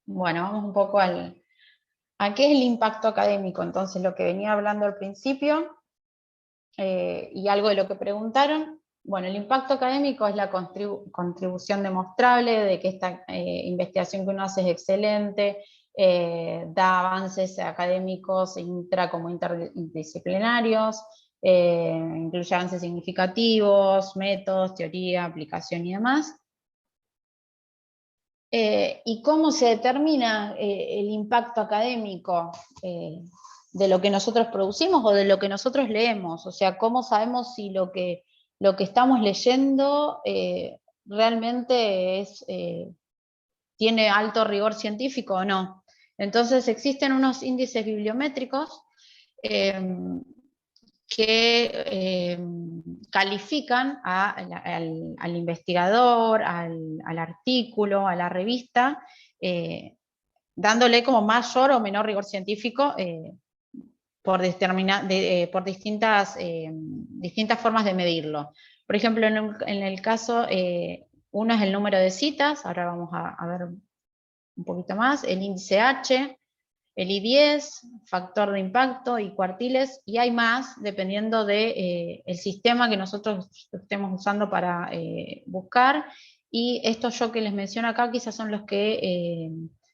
Bueno, vamos un poco a qué es el impacto académico. Entonces, lo que venía hablando al principio, y algo de lo que preguntaron. Bueno, el impacto académico es la contribución demostrable de que esta investigación que uno hace es excelente, da avances académicos como interdisciplinarios, incluye avances significativos, métodos, teoría, aplicación y demás. ¿Y cómo se determina el impacto académico de lo que nosotros producimos o de lo que nosotros leemos? O sea, ¿cómo sabemos si lo que estamos leyendo realmente tiene alto rigor científico o no? Entonces existen unos índices bibliométricos que califican al investigador, al artículo, a la revista, dándole como mayor o menor rigor científico por distintas formas de medirlo. Por ejemplo, en el caso, uno es el número de citas, ahora vamos a ver un poquito más, el índice H, el I10, factor de impacto y cuartiles, y hay más dependiendo del sistema que nosotros estemos usando para buscar, y estos yo que les menciono acá quizás son los que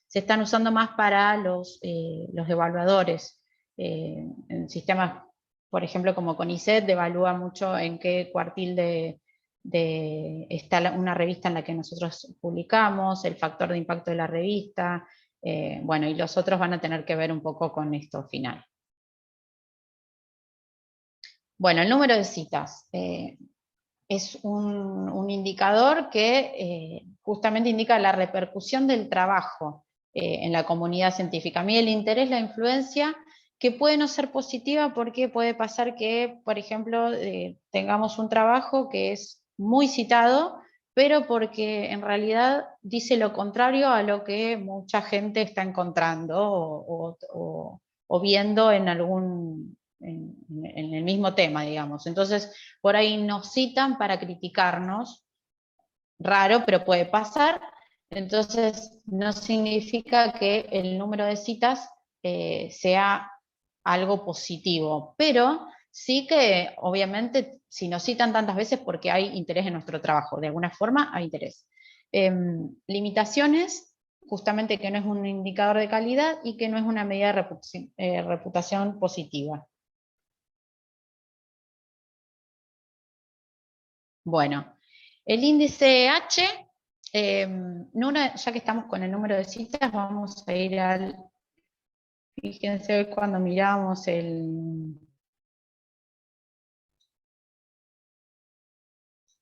se están usando más para los evaluadores. En sistemas, por ejemplo, como CONICET, evalúa mucho en qué cuartil está una revista en la que nosotros publicamos, el factor de impacto de la revista, bueno, y los otros van a tener que ver un poco con esto final. Bueno, el número de citas es un indicador que justamente indica la repercusión del trabajo en la comunidad científica. A mí el interés, la influencia, que puede no ser positiva porque puede pasar que, por ejemplo, tengamos un trabajo que es muy citado, pero porque en realidad dice lo contrario a lo que mucha gente está encontrando o viendo en el mismo tema, digamos. Entonces, por ahí nos citan para criticarnos, raro, pero puede pasar. Entonces, no significa que el número de citas sea algo positivo, pero sí que, obviamente, si nos citan tantas veces porque hay interés en nuestro trabajo, de alguna forma hay interés. Limitaciones, justamente que no es un indicador de calidad y que no es una medida de reputación positiva. Bueno, el índice H, ya que estamos con el número de citas, vamos a ir al... Fíjense cuando miramos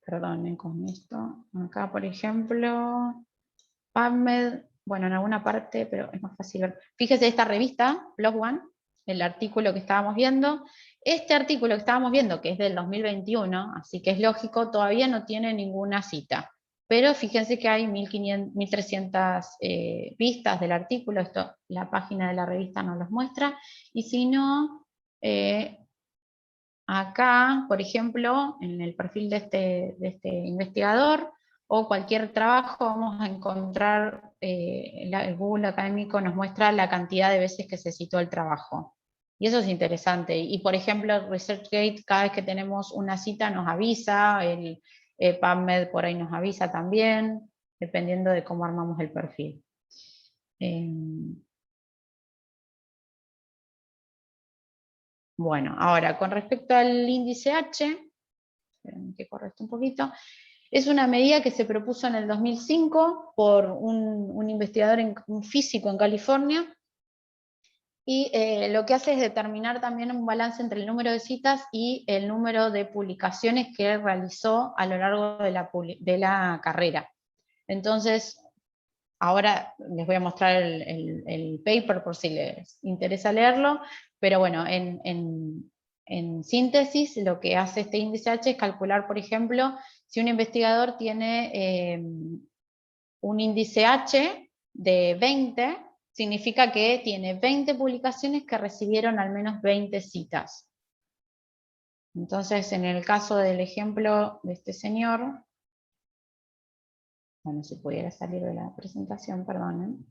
Perdonen con esto. Acá, por ejemplo, PubMed, bueno, en alguna parte, pero es más fácil ver. Fíjese esta revista, PLOS ONE, el artículo que estábamos viendo. Este artículo que estábamos viendo, que es del 2021, así que es lógico, todavía no tiene ninguna cita. Pero fíjense que hay 1300 vistas del artículo, esto la página de la revista nos los muestra, y si no, acá, por ejemplo, en el perfil de este investigador, o cualquier trabajo, vamos a encontrar, el Google Académico nos muestra la cantidad de veces que se citó el trabajo. Y eso es interesante. Y por ejemplo, ResearchGate, cada vez que tenemos una cita nos avisa, el PubMed por ahí nos avisa también, dependiendo de cómo armamos el perfil. Bueno, ahora, con respecto al índice H, esperen que corre esto un poquito, es una medida que se propuso en el 2005 por un investigador, un físico en California, y lo que hace es determinar también un balance entre el número de citas y el número de publicaciones que realizó a lo largo de la carrera. Entonces, ahora les voy a mostrar el paper por si les interesa leerlo, pero bueno, en síntesis, lo que hace este índice H es calcular, por ejemplo, si un investigador tiene un índice H de 20, significa que tiene 20 publicaciones que recibieron al menos 20 citas. Entonces, en el caso del ejemplo de este señor, bueno, si pudiera salir de la presentación, perdonen.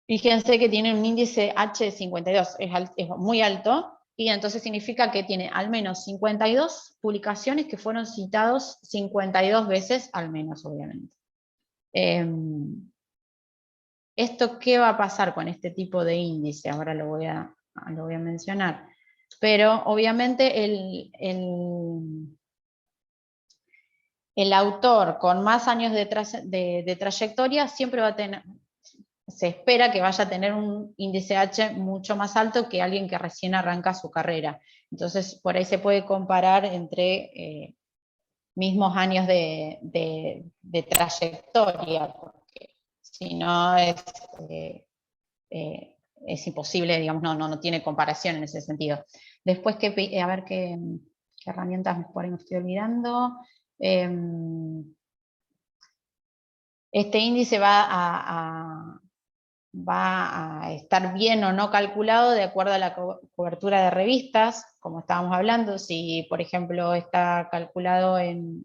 Fíjense que tiene un índice H de 52, es muy alto, y entonces significa que tiene al menos 52 publicaciones que fueron citados 52 veces al menos, obviamente. ¿Esto qué va a pasar con este tipo de índice? Ahora lo voy a mencionar. Pero obviamente el autor con más años de trayectoria siempre va a tener, se espera que vaya a tener un índice H mucho más alto que alguien que recién arranca su carrera. Entonces, por ahí se puede comparar entre mismos años de trayectoria, porque si no es imposible, digamos, no tiene comparación en ese sentido. Después, a ver qué herramientas por ahí me estoy olvidando. Este índice va a estar bien o no calculado de acuerdo a la cobertura de revistas, como estábamos hablando. Si, por ejemplo, está calculado en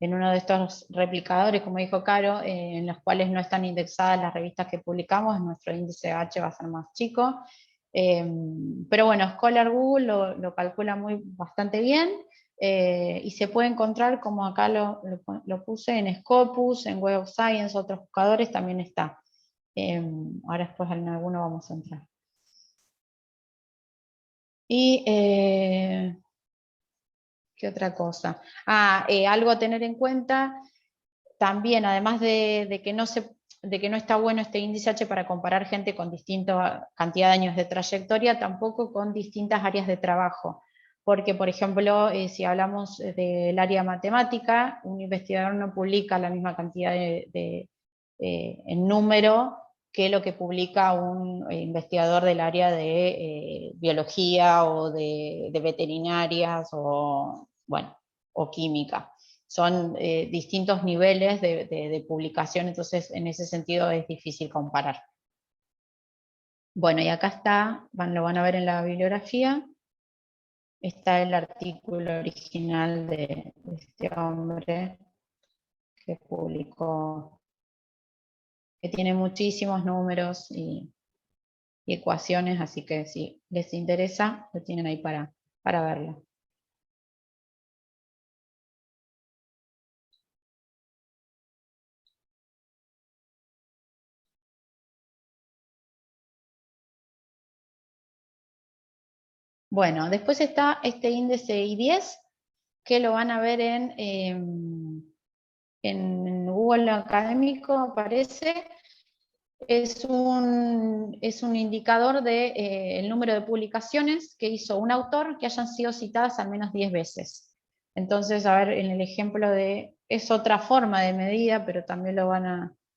uno de estos replicadores, como dijo Caro, en los cuales no están indexadas las revistas que publicamos, nuestro índice H va a ser más chico. Pero bueno, Scholar Google lo calcula bastante bien. Y se puede encontrar, como acá lo puse, en Scopus, en Web of Science, otros buscadores también está. Ahora después en alguno vamos a entrar. Y, ¿qué otra cosa? Algo a tener en cuenta, también, además de que no está bueno este índice H para comparar gente con distinta cantidad de años de trayectoria, tampoco con distintas áreas de trabajo. Porque, por ejemplo, si hablamos del área matemática, un investigador no publica la misma cantidad en número que lo que publica un investigador del área de biología o de veterinarias o química. Son distintos niveles de publicación, entonces en ese sentido es difícil comparar. Bueno, y acá está, lo van a ver en la bibliografía, está el artículo original de este hombre que publicó, que tiene muchísimos números y ecuaciones, así que si les interesa, lo tienen ahí para verlo. Bueno, después está este índice I10, que lo van a ver en Google Académico, aparece. Es un indicador del número de publicaciones que hizo un autor que hayan sido citadas al menos 10 veces. Entonces, a ver, en el ejemplo es otra forma de medida, pero también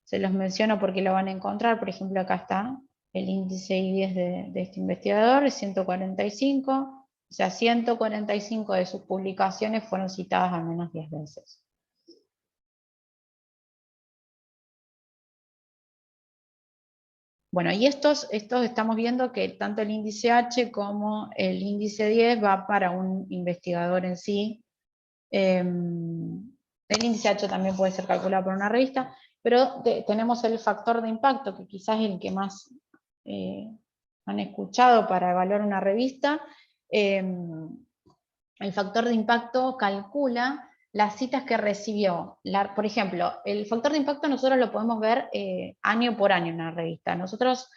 se los menciono porque lo van a encontrar. Por ejemplo, acá está el índice I10 de este investigador, es 145, o sea, 145 de sus publicaciones fueron citadas al menos 10 veces. Bueno, y estos estamos viendo que tanto el índice H como el índice 10 va para un investigador en sí. El índice H también puede ser calculado por una revista, pero tenemos el factor de impacto, que quizás es el que más han escuchado para evaluar una revista. El factor de impacto calcula las citas que recibió. Por ejemplo, el factor de impacto nosotros lo podemos ver año por año en una revista. Nosotros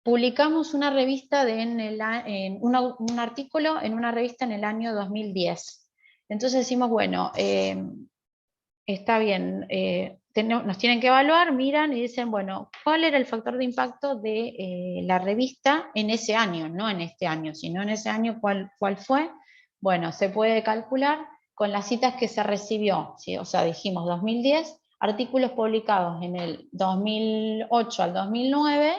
publicamos una revista un artículo en una revista en el año 2010. Entonces decimos, bueno, está bien, nos tienen que evaluar, miran y dicen, bueno, ¿cuál era el factor de impacto de la revista en ese año? No en este año, sino en ese año, ¿cuál fue? Bueno, se puede calcular con las citas que se recibió, ¿sí? O sea, dijimos 2010, artículos publicados en el 2008 al 2009,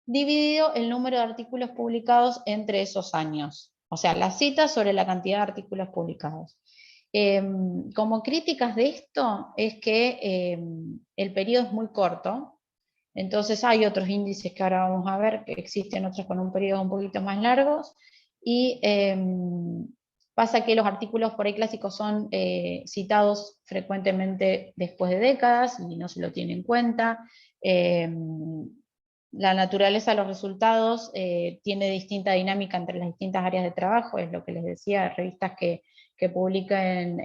dividido el número de artículos publicados entre esos años. O sea, las citas sobre la cantidad de artículos publicados. Como críticas de esto es que el periodo es muy corto, entonces hay otros índices que ahora vamos a ver, que existen otros con un periodo un poquito más largos, y pasa que los artículos por ahí clásicos son citados frecuentemente después de décadas y no se lo tiene en cuenta. La naturaleza de los resultados tiene distinta dinámica entre las distintas áreas de trabajo, es lo que les decía, revistas que publican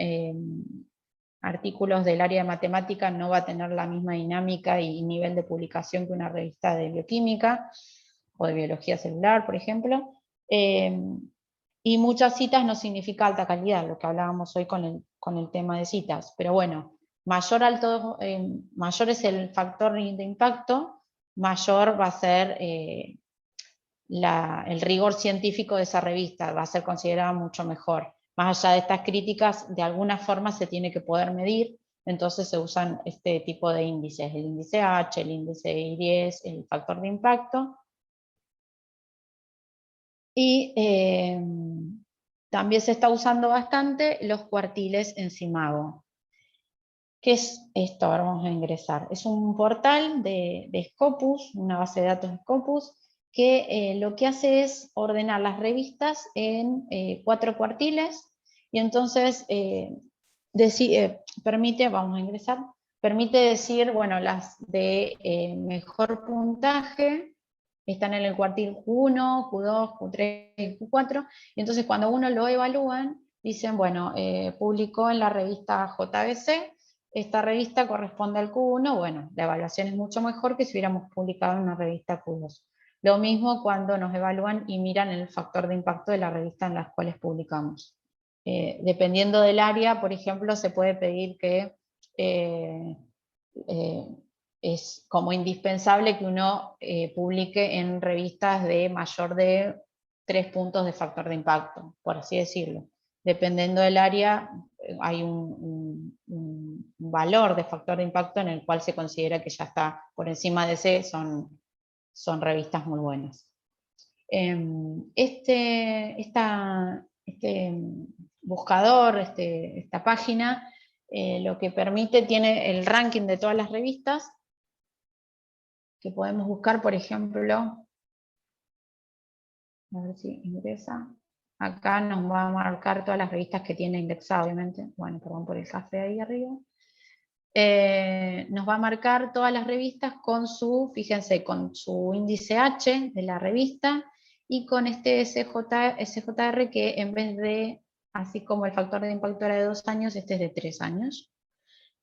artículos del área de matemática no va a tener la misma dinámica y nivel de publicación que una revista de bioquímica o de biología celular, por ejemplo. Y muchas citas no significa alta calidad, lo que hablábamos hoy con el tema de citas. Pero bueno, mayor es el factor de impacto, mayor va a ser el rigor científico de esa revista, va a ser considerada mucho mejor. Más allá de estas críticas, de alguna forma se tiene que poder medir, entonces se usan este tipo de índices, el índice H, el índice I10, el factor de impacto. Y también se está usando bastante los cuartiles en Simago. ¿Qué es esto? Ahora vamos a ingresar. Es un portal de Scopus, una base de datos de Scopus, que lo que hace es ordenar las revistas en 4 cuartiles, y entonces permite, vamos a ingresar, permite decir, bueno, las de mejor puntaje están en el cuartil Q1, Q2, Q3 y Q4, y entonces cuando uno lo evalúan, dicen, bueno, publicó en la revista JBC, esta revista corresponde al Q1, bueno, la evaluación es mucho mejor que si hubiéramos publicado en una revista Q2. Lo mismo cuando nos evalúan y miran el factor de impacto de la revista en las cuales publicamos. Dependiendo del área, por ejemplo, se puede pedir que es como indispensable que uno publique en revistas de mayor de 3 puntos de factor de impacto, por así decirlo. Dependiendo del área, hay un valor de factor de impacto en el cual se considera que ya está por encima de ese, son revistas muy buenas. Este buscador, esta página, lo que permite, tiene el ranking de todas las revistas, que podemos buscar, por ejemplo, a ver si ingresa. Acá nos va a marcar todas las revistas que tiene indexado, obviamente. Bueno, perdón por el café ahí arriba. Nos va a marcar todas las revistas con su, fíjense, con su índice H de la revista, y con este SJR, que en vez de, así como el factor de impacto era de 2 años, este es de 3 años.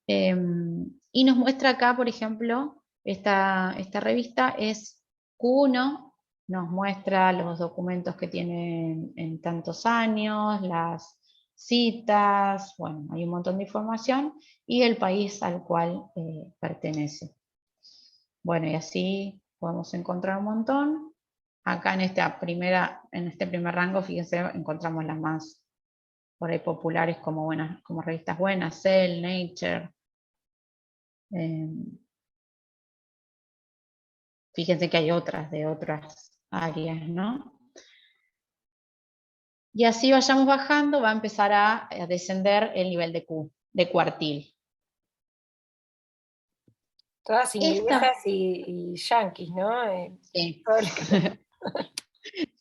Y nos muestra acá, por ejemplo, esta revista es Q1, nos muestra los documentos que tienen en tantos años, las citas, bueno, hay un montón de información, y el país al cual pertenece. Bueno, y así podemos encontrar un montón. Acá en este primer rango, fíjense, encontramos las más por ahí populares como revistas buenas, Cell, Nature. Fíjense que hay otras de otras áreas, ¿no? Y así vayamos bajando, va a empezar a descender el nivel de cuartil. Todas inglesas y yanquis, ¿no? Sí.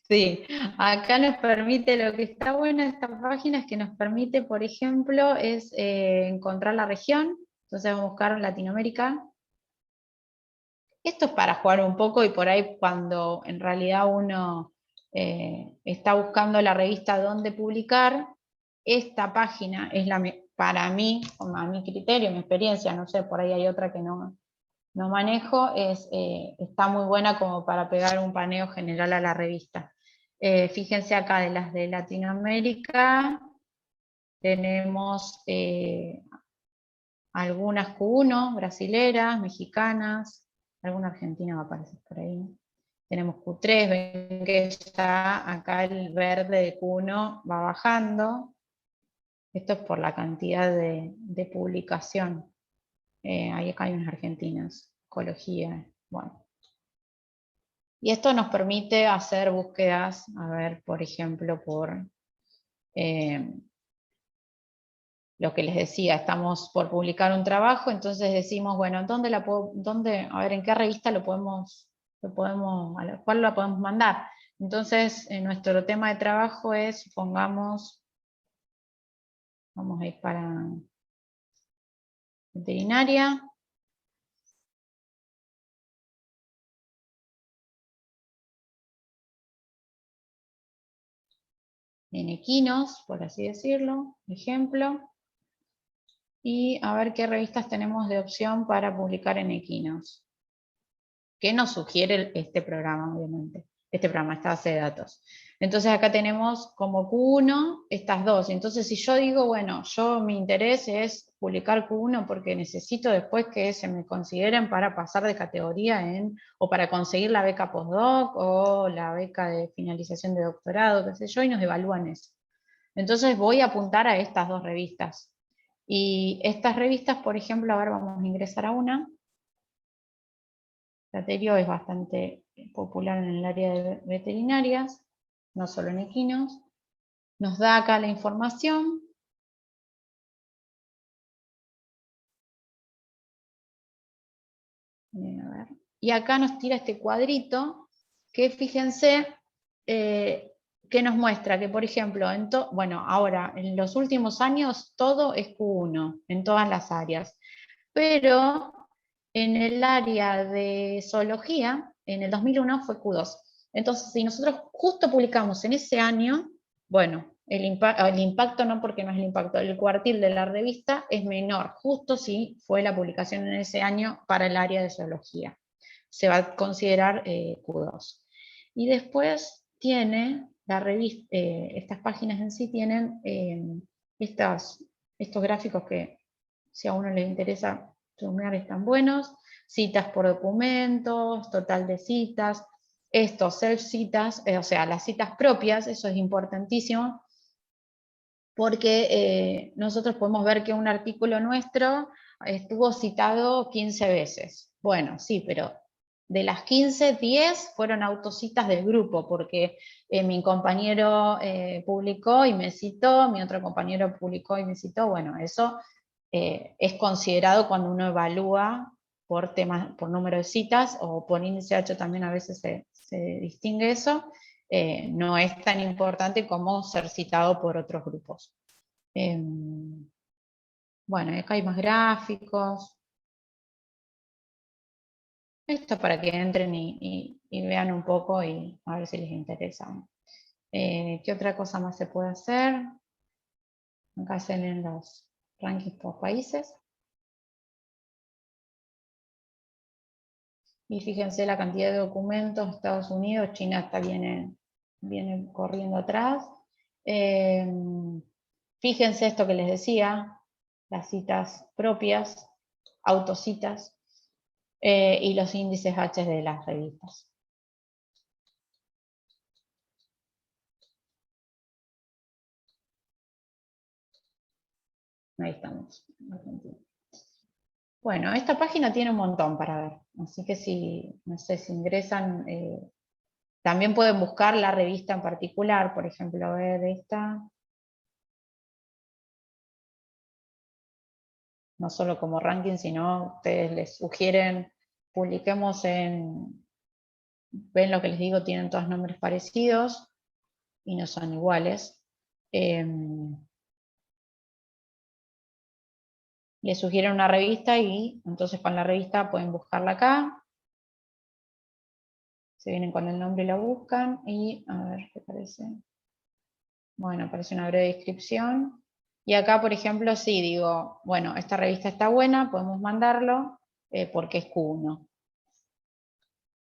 Sí, acá nos permite, lo que está bueno de esta página es que nos permite, por ejemplo, es encontrar la región. Entonces vamos a buscar Latinoamérica. Esto es para jugar un poco, y por ahí cuando en realidad uno está buscando la revista donde publicar, esta página es para mí, a mi criterio, mi experiencia, no sé, por ahí hay otra que no manejo, está muy buena como para pegar un paneo general a la revista. Fíjense acá, de las de Latinoamérica, tenemos algunas Q1, brasileras, mexicanas, alguna argentina va a aparecer por ahí. Tenemos Q3, ven que ya acá el verde de Q1 va bajando. Esto es por la cantidad de publicación. Acá hay unas argentinas, ecología, bueno. Y esto nos permite hacer búsquedas, a ver, por ejemplo, por lo que les decía, estamos por publicar un trabajo, entonces decimos, bueno, a ver, ¿en qué revista a la cual la podemos mandar? Entonces, nuestro tema de trabajo es, supongamos, vamos a ir para veterinaria. En equinos, por así decirlo, ejemplo. y a ver qué revistas tenemos de opción para publicar en Equinos. ¿Qué nos sugiere este programa, obviamente? Este programa, esta base de datos. Entonces acá tenemos como Q1 estas dos. Entonces si yo digo, bueno, mi interés es publicar Q1 porque necesito después que se me consideren para pasar de categoría o para conseguir la beca postdoc o la beca de finalización de doctorado, qué sé yo, y nos evalúan eso. Entonces voy a apuntar a estas dos revistas. Y estas revistas, por ejemplo, a ver, vamos a ingresar a una. Laterio es bastante popular en el área de veterinarias, no solo en equinos. Nos da acá la información. A ver. Y acá nos tira este cuadrito que fíjense que nos muestra que, por ejemplo, bueno, ahora en los últimos años todo es Q1 en todas las áreas, pero en el área de zoología, en el 2001 fue Q2. Entonces, si nosotros justo publicamos en ese año, bueno, el impacto no, porque no es el impacto, el cuartil de la revista es menor, justo si fue la publicación en ese año para el área de zoología. Se va a considerar Q2. Y después tiene la revista, estas páginas en sí tienen estos gráficos que, si a uno le interesa zoomear, están buenos. Citas por documentos, total de citas, estos self-citas, o sea, las citas propias, eso es importantísimo, porque nosotros podemos ver que un artículo nuestro estuvo citado 15 veces. Bueno, sí, pero de las 15, 10 fueron autocitas del grupo, porque mi compañero publicó y me citó, mi otro compañero publicó y me citó. Bueno, eso es considerado cuando uno evalúa por número de citas, o por índice H también a veces se distingue eso. No es tan importante como ser citado por otros grupos. Bueno, acá hay más gráficos. Esto para que entren y vean un poco y a ver si les interesa. ¿Qué otra cosa más se puede hacer? Acá se ven los rankings por países. Y fíjense la cantidad de documentos, Estados Unidos, China viene corriendo atrás. Fíjense esto que les decía, las citas propias, autocitas, y los índices H de las revistas. Ahí estamos. Bueno, esta página tiene un montón para ver, así que si, no sé, si ingresan, también pueden buscar la revista en particular, por ejemplo, a ver esta. No solo como ranking, sino ustedes les sugieren, publiquemos ven lo que les digo, tienen todos nombres parecidos y no son iguales. Les sugieren una revista y entonces con la revista pueden buscarla acá. Se vienen con el nombre y la buscan y a ver qué parece. Bueno, aparece una breve descripción. Y acá, por ejemplo, sí digo, bueno, esta revista está buena, podemos mandarlo porque es Q1.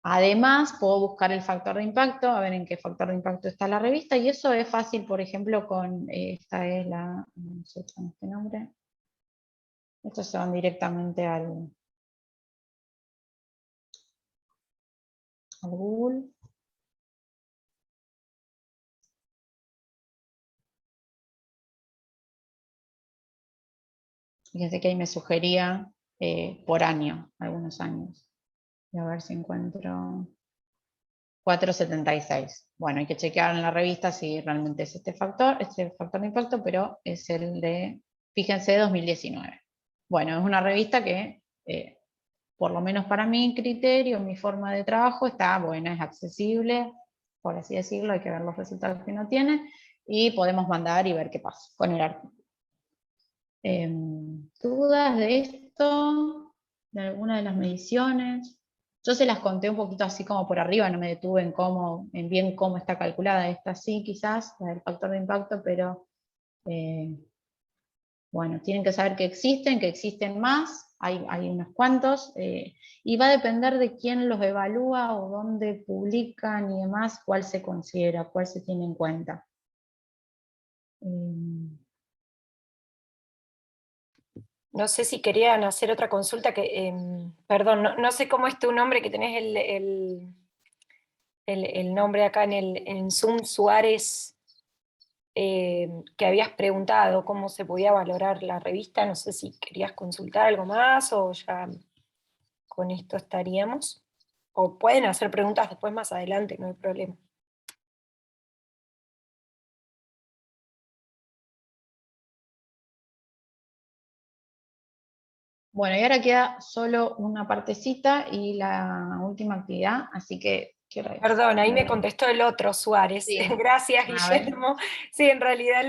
Además, puedo buscar el factor de impacto, a ver en qué factor de impacto está la revista, y eso es fácil, por ejemplo, con esta es la, no sé con este nombre. Estos se van directamente al Google. Fíjense que ahí me sugería por año, algunos años. Y a ver si encuentro 476. Bueno, hay que chequear en la revista si realmente es este factor de impacto, pero es el de, fíjense, 2019. Bueno, es una revista que, por lo menos para mi criterio, mi forma de trabajo, está buena, es accesible, por así decirlo, hay que ver los resultados que uno tiene, y podemos mandar y ver qué pasa con el artículo. ¿Dudas de esto? ¿De alguna de las mediciones? Yo se las conté un poquito así como por arriba, no me detuve en bien cómo está calculada. Esta sí, quizás, la del factor de impacto, pero bueno, tienen que saber que existen más, hay unos cuantos, y va a depender de quién los evalúa o dónde publican y demás, cuál se considera, cuál se tiene en cuenta. No sé si querían hacer otra consulta, perdón, no sé cómo es tu nombre, que tenés el nombre acá en Zoom, Suárez, que habías preguntado cómo se podía valorar la revista. No sé si querías consultar algo más o ya con esto estaríamos. O pueden hacer preguntas después más adelante, no hay problema. Bueno, y ahora queda solo una partecita y la última actividad, así que quiero... Perdón, ahí me contestó el otro, Suárez. Sí. Gracias, A ver. Guillermo. Sí, en realidad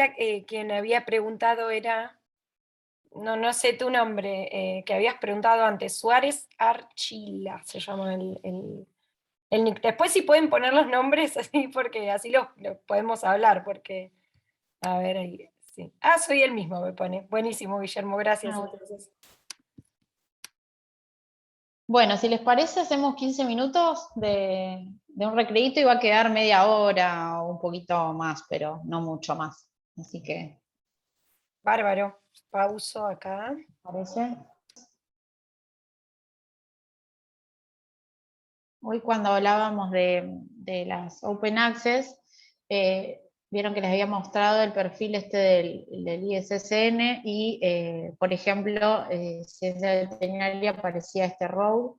quien había preguntado era, no sé tu nombre, que habías preguntado antes, Suárez Archila, se llama el nick. Después si pueden poner los nombres así, porque así los podemos hablar, porque, a ver, ahí, sí. Ah, soy el mismo, me pone. Buenísimo, Guillermo, gracias. Ah, bueno. Entonces. Bueno, si les parece, hacemos 15 minutos de un recreíto y va a quedar media hora o un poquito más, pero no mucho más. Así que, Bárbaro. Pauso acá. ¿parece? Hoy cuando hablábamos de las Open Access, vieron que les había mostrado el perfil del ISSN y, por ejemplo, Ciencia Veterinaria aparecía este row,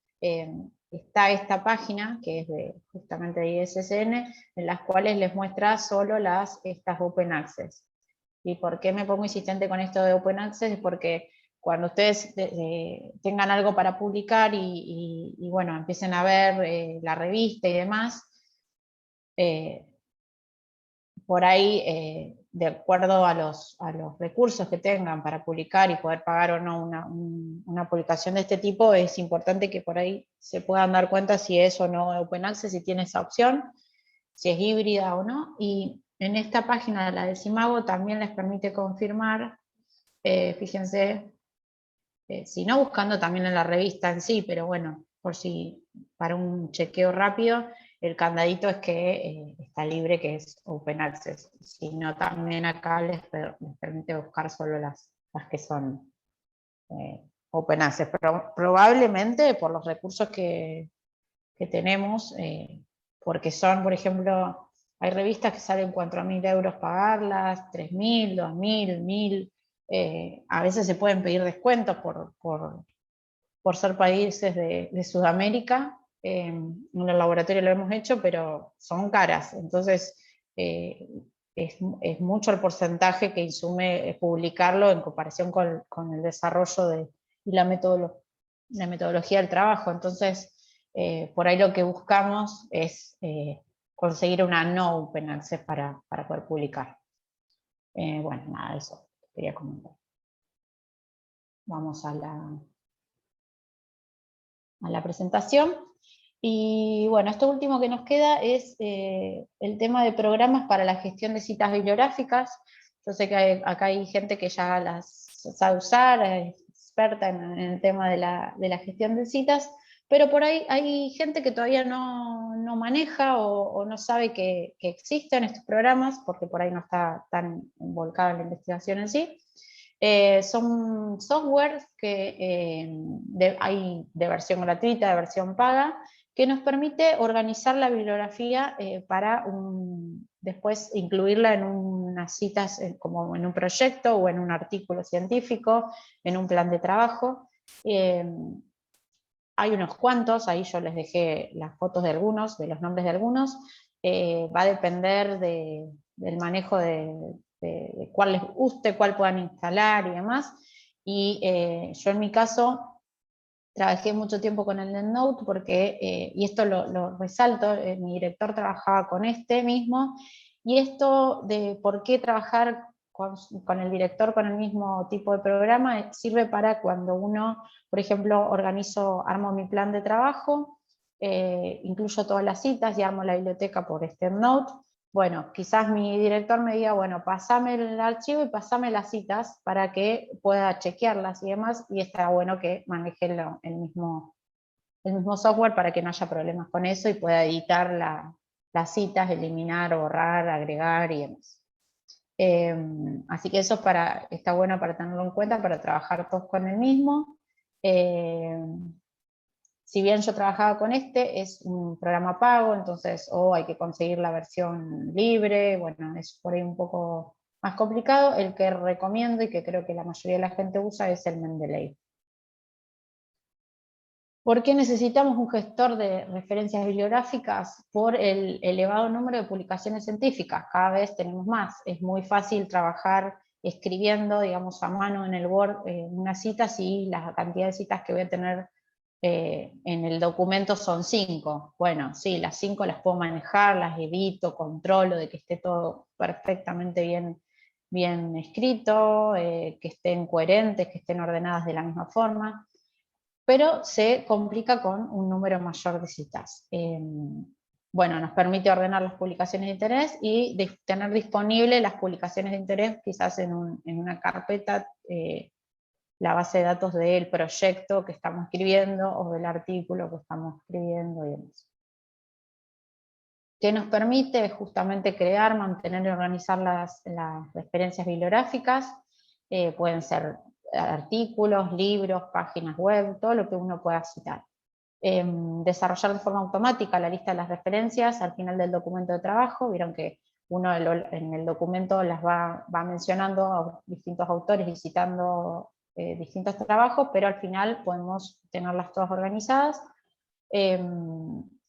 está esta página, que es justamente de ISSN, en las cuales les muestra solo estas Open Access. ¿Y por qué me pongo insistente con esto de Open Access? Es porque cuando ustedes tengan algo para publicar y bueno, empiecen a ver la revista y demás, por ahí, de acuerdo a los recursos que tengan para publicar y poder pagar o no una publicación de este tipo, es importante que por ahí se puedan dar cuenta si es o no Open Access, si tiene esa opción, si es híbrida o no, y en esta página, la de Simago, también les permite confirmar, fíjense, si no buscando también en la revista en sí, pero bueno, por si para un chequeo rápido, el candadito es que está libre, que es Open Access, si no también acá les permite buscar solo las que son Open Access, pero probablemente por los recursos que tenemos, porque son, por ejemplo, hay revistas que salen 4.000 euros pagarlas, 3.000, 2.000, 1.000, a veces se pueden pedir descuentos por ser países de Sudamérica, en el laboratorio lo hemos hecho, pero son caras, entonces es mucho el porcentaje que insume publicarlo en comparación con el desarrollo y la metodología del trabajo, entonces por ahí lo que buscamos es conseguir una no Open Access para poder publicar. Bueno, nada, eso quería comentar. Vamos a la presentación. Y bueno, esto último que nos queda es el tema de programas para la gestión de citas bibliográficas. Yo sé que acá hay gente que ya las sabe usar, es experta en el tema de la gestión de citas, pero por ahí hay gente que todavía no maneja o no sabe que existen estos programas, porque por ahí no está tan volcado en la investigación en sí. Son softwares que hay de versión gratuita, de versión paga, que nos permite organizar la bibliografía para después incluirla en unas citas, como en un proyecto o en un artículo científico, en un plan de trabajo. Hay unos cuantos, ahí yo les dejé las fotos de algunos, de los nombres de algunos. Va a depender del manejo de cuál les guste, cuál puedan instalar y demás. Y yo en mi caso trabajé mucho tiempo con el NetNote porque, y esto lo resalto, mi director trabajaba con este mismo, y esto de por qué trabajar con el director con el mismo tipo de programa sirve para cuando uno, por ejemplo, armo mi plan de trabajo, incluyo todas las citas y armo la biblioteca por este NetNote, bueno, quizás mi director me diga, bueno, pasame el archivo y pasame las citas para que pueda chequearlas y demás, y está bueno que maneje el mismo software para que no haya problemas con eso y pueda editar las citas, eliminar, borrar, agregar y demás. Así que eso está bueno para tenerlo en cuenta, para trabajar todos con el mismo. Si bien yo trabajaba con es un programa pago, entonces hay que conseguir la versión libre, bueno, es por ahí un poco más complicado. El que recomiendo y que creo que la mayoría de la gente usa es el Mendeley. ¿Por qué necesitamos un gestor de referencias bibliográficas? Por el elevado número de publicaciones científicas, cada vez tenemos más. Es muy fácil trabajar escribiendo, digamos, a mano en el Word unas citas, y la cantidad de citas que voy a tener en el documento son 5. Bueno, sí, las 5 las puedo manejar, las edito, controlo de que esté todo perfectamente bien escrito, que estén coherentes, que estén ordenadas de la misma forma, pero se complica con un número mayor de citas. Bueno, nos permite ordenar las publicaciones de interés y tener disponible las publicaciones de interés quizás en una carpeta, la base de datos del proyecto que estamos escribiendo o del artículo que estamos escribiendo y demás. Que nos permite justamente crear, mantener y organizar las referencias bibliográficas. Pueden ser artículos, libros, páginas web, todo lo que uno pueda citar. Desarrollar de forma automática la lista de las referencias al final del documento de trabajo. Vieron que uno en el documento las va mencionando a distintos autores y citando distintos trabajos, pero al final podemos tenerlas todas organizadas.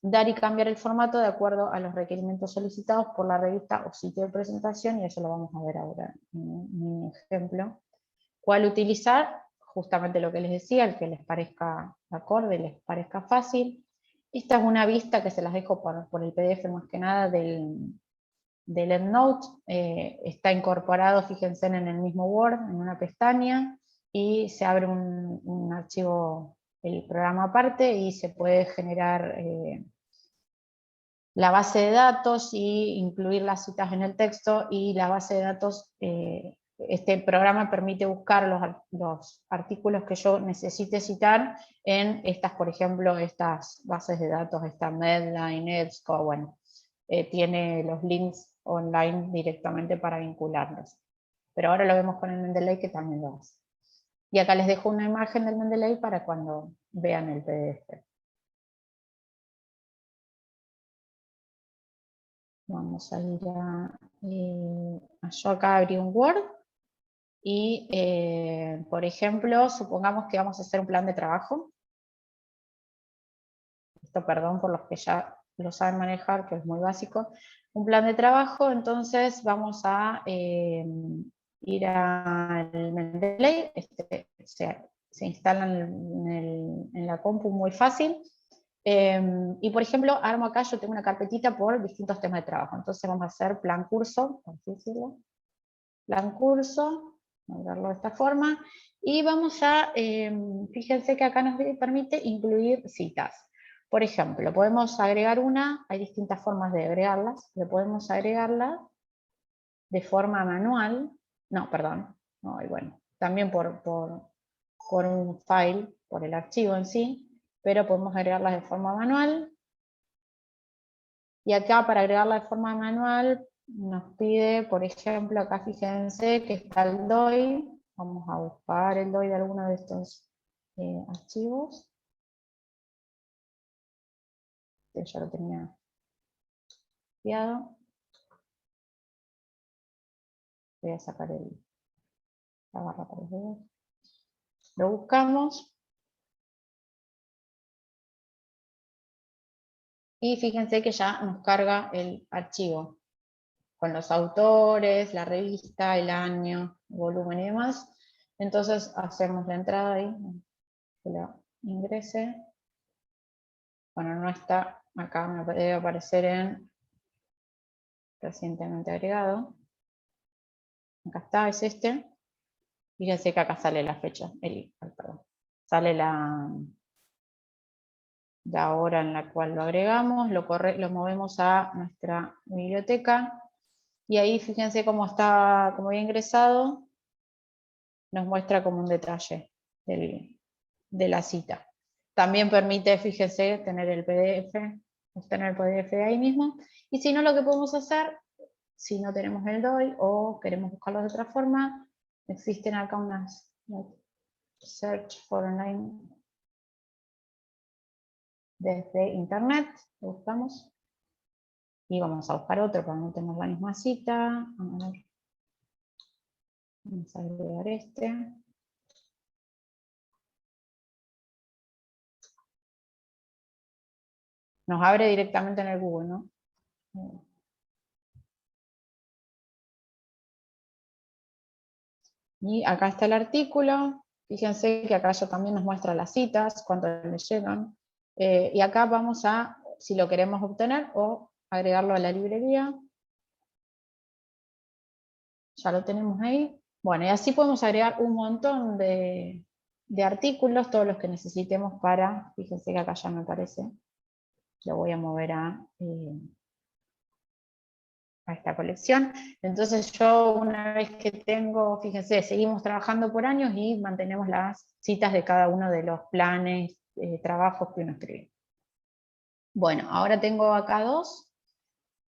Dar y cambiar el formato de acuerdo a los requerimientos solicitados por la revista o sitio de presentación, y eso lo vamos a ver ahora en un ejemplo. ¿Cuál utilizar? Justamente lo que les decía, el que les parezca acorde, les parezca fácil. Esta es una vista que se las dejo por el PDF más que nada del EndNote. Está incorporado, fíjense, en el mismo Word, en una pestaña, y se abre un archivo, el programa aparte, y se puede generar la base de datos y incluir las citas en el texto, y la base de datos, este programa permite buscar los artículos que yo necesite citar en estas, por ejemplo, estas bases de datos, esta Medline, EBSCO, bueno, tiene los links online directamente para vincularlos. Pero ahora lo vemos con el Mendeley, que también lo hace. Y acá les dejo una imagen del Mendeley para cuando vean el PDF. Vamos a ir yo acá abrí un Word y, por ejemplo, supongamos que vamos a hacer un plan de trabajo. Esto, perdón, por los que ya lo saben manejar, que es muy básico. Un plan de trabajo, entonces vamos a ir al Mendeley. Se instala en la compu muy fácil. Y por ejemplo, armo acá, yo tengo una carpetita por distintos temas de trabajo. Entonces vamos a hacer plan curso, por así decirlo. Plan curso, vamos a verlo de esta forma. Y vamos a, fíjense que acá nos permite incluir citas. Por ejemplo, podemos agregar hay distintas formas de agregarlas, pero podemos agregarla de forma manual. No, perdón, no, bueno, también por un file, por el archivo en sí, pero podemos agregarlas de forma manual. Y acá, para agregarla de forma manual, nos pide, por ejemplo, acá fíjense que está el DOI. Vamos a buscar el DOI de alguno de estos archivos. Que ya lo tenía copiado. Voy a sacar la barra para los dedos. Lo buscamos. Y fíjense que ya nos carga el archivo, con los autores, la revista, el año, el volumen y demás. Entonces hacemos la entrada ahí, que la ingrese. Bueno, no está, acá me debe aparecer en recientemente agregado. Acá está, es este. Fíjense que acá sale la fecha, perdón. Sale la hora en la cual lo agregamos, lo movemos a nuestra biblioteca, y ahí fíjense cómo está, cómo había ingresado, nos muestra como un detalle de la cita. También permite, fíjense, tener el PDF ahí mismo, y si no, lo que podemos hacer, si no tenemos el DOI o queremos buscarlo de otra forma, existen acá unas Search for Online desde internet, lo buscamos, y vamos a buscar otro para no tener la misma cita. A ver. Vamos a agregar este. Nos abre directamente en el Google, ¿no? Y acá está el artículo. Fíjense que acá ya también nos muestra las citas, cuánto le llegan. Y acá vamos a, si lo queremos obtener, o agregarlo a la librería. Ya lo tenemos ahí. Bueno, y así podemos agregar un montón de artículos, todos los que necesitemos para, fíjense que acá ya me aparece, lo voy a mover a esta colección. Entonces yo, una vez que tengo, fíjense, seguimos trabajando por años y mantenemos las citas de cada uno de los planes, trabajos que uno escribe. Bueno, ahora tengo acá dos.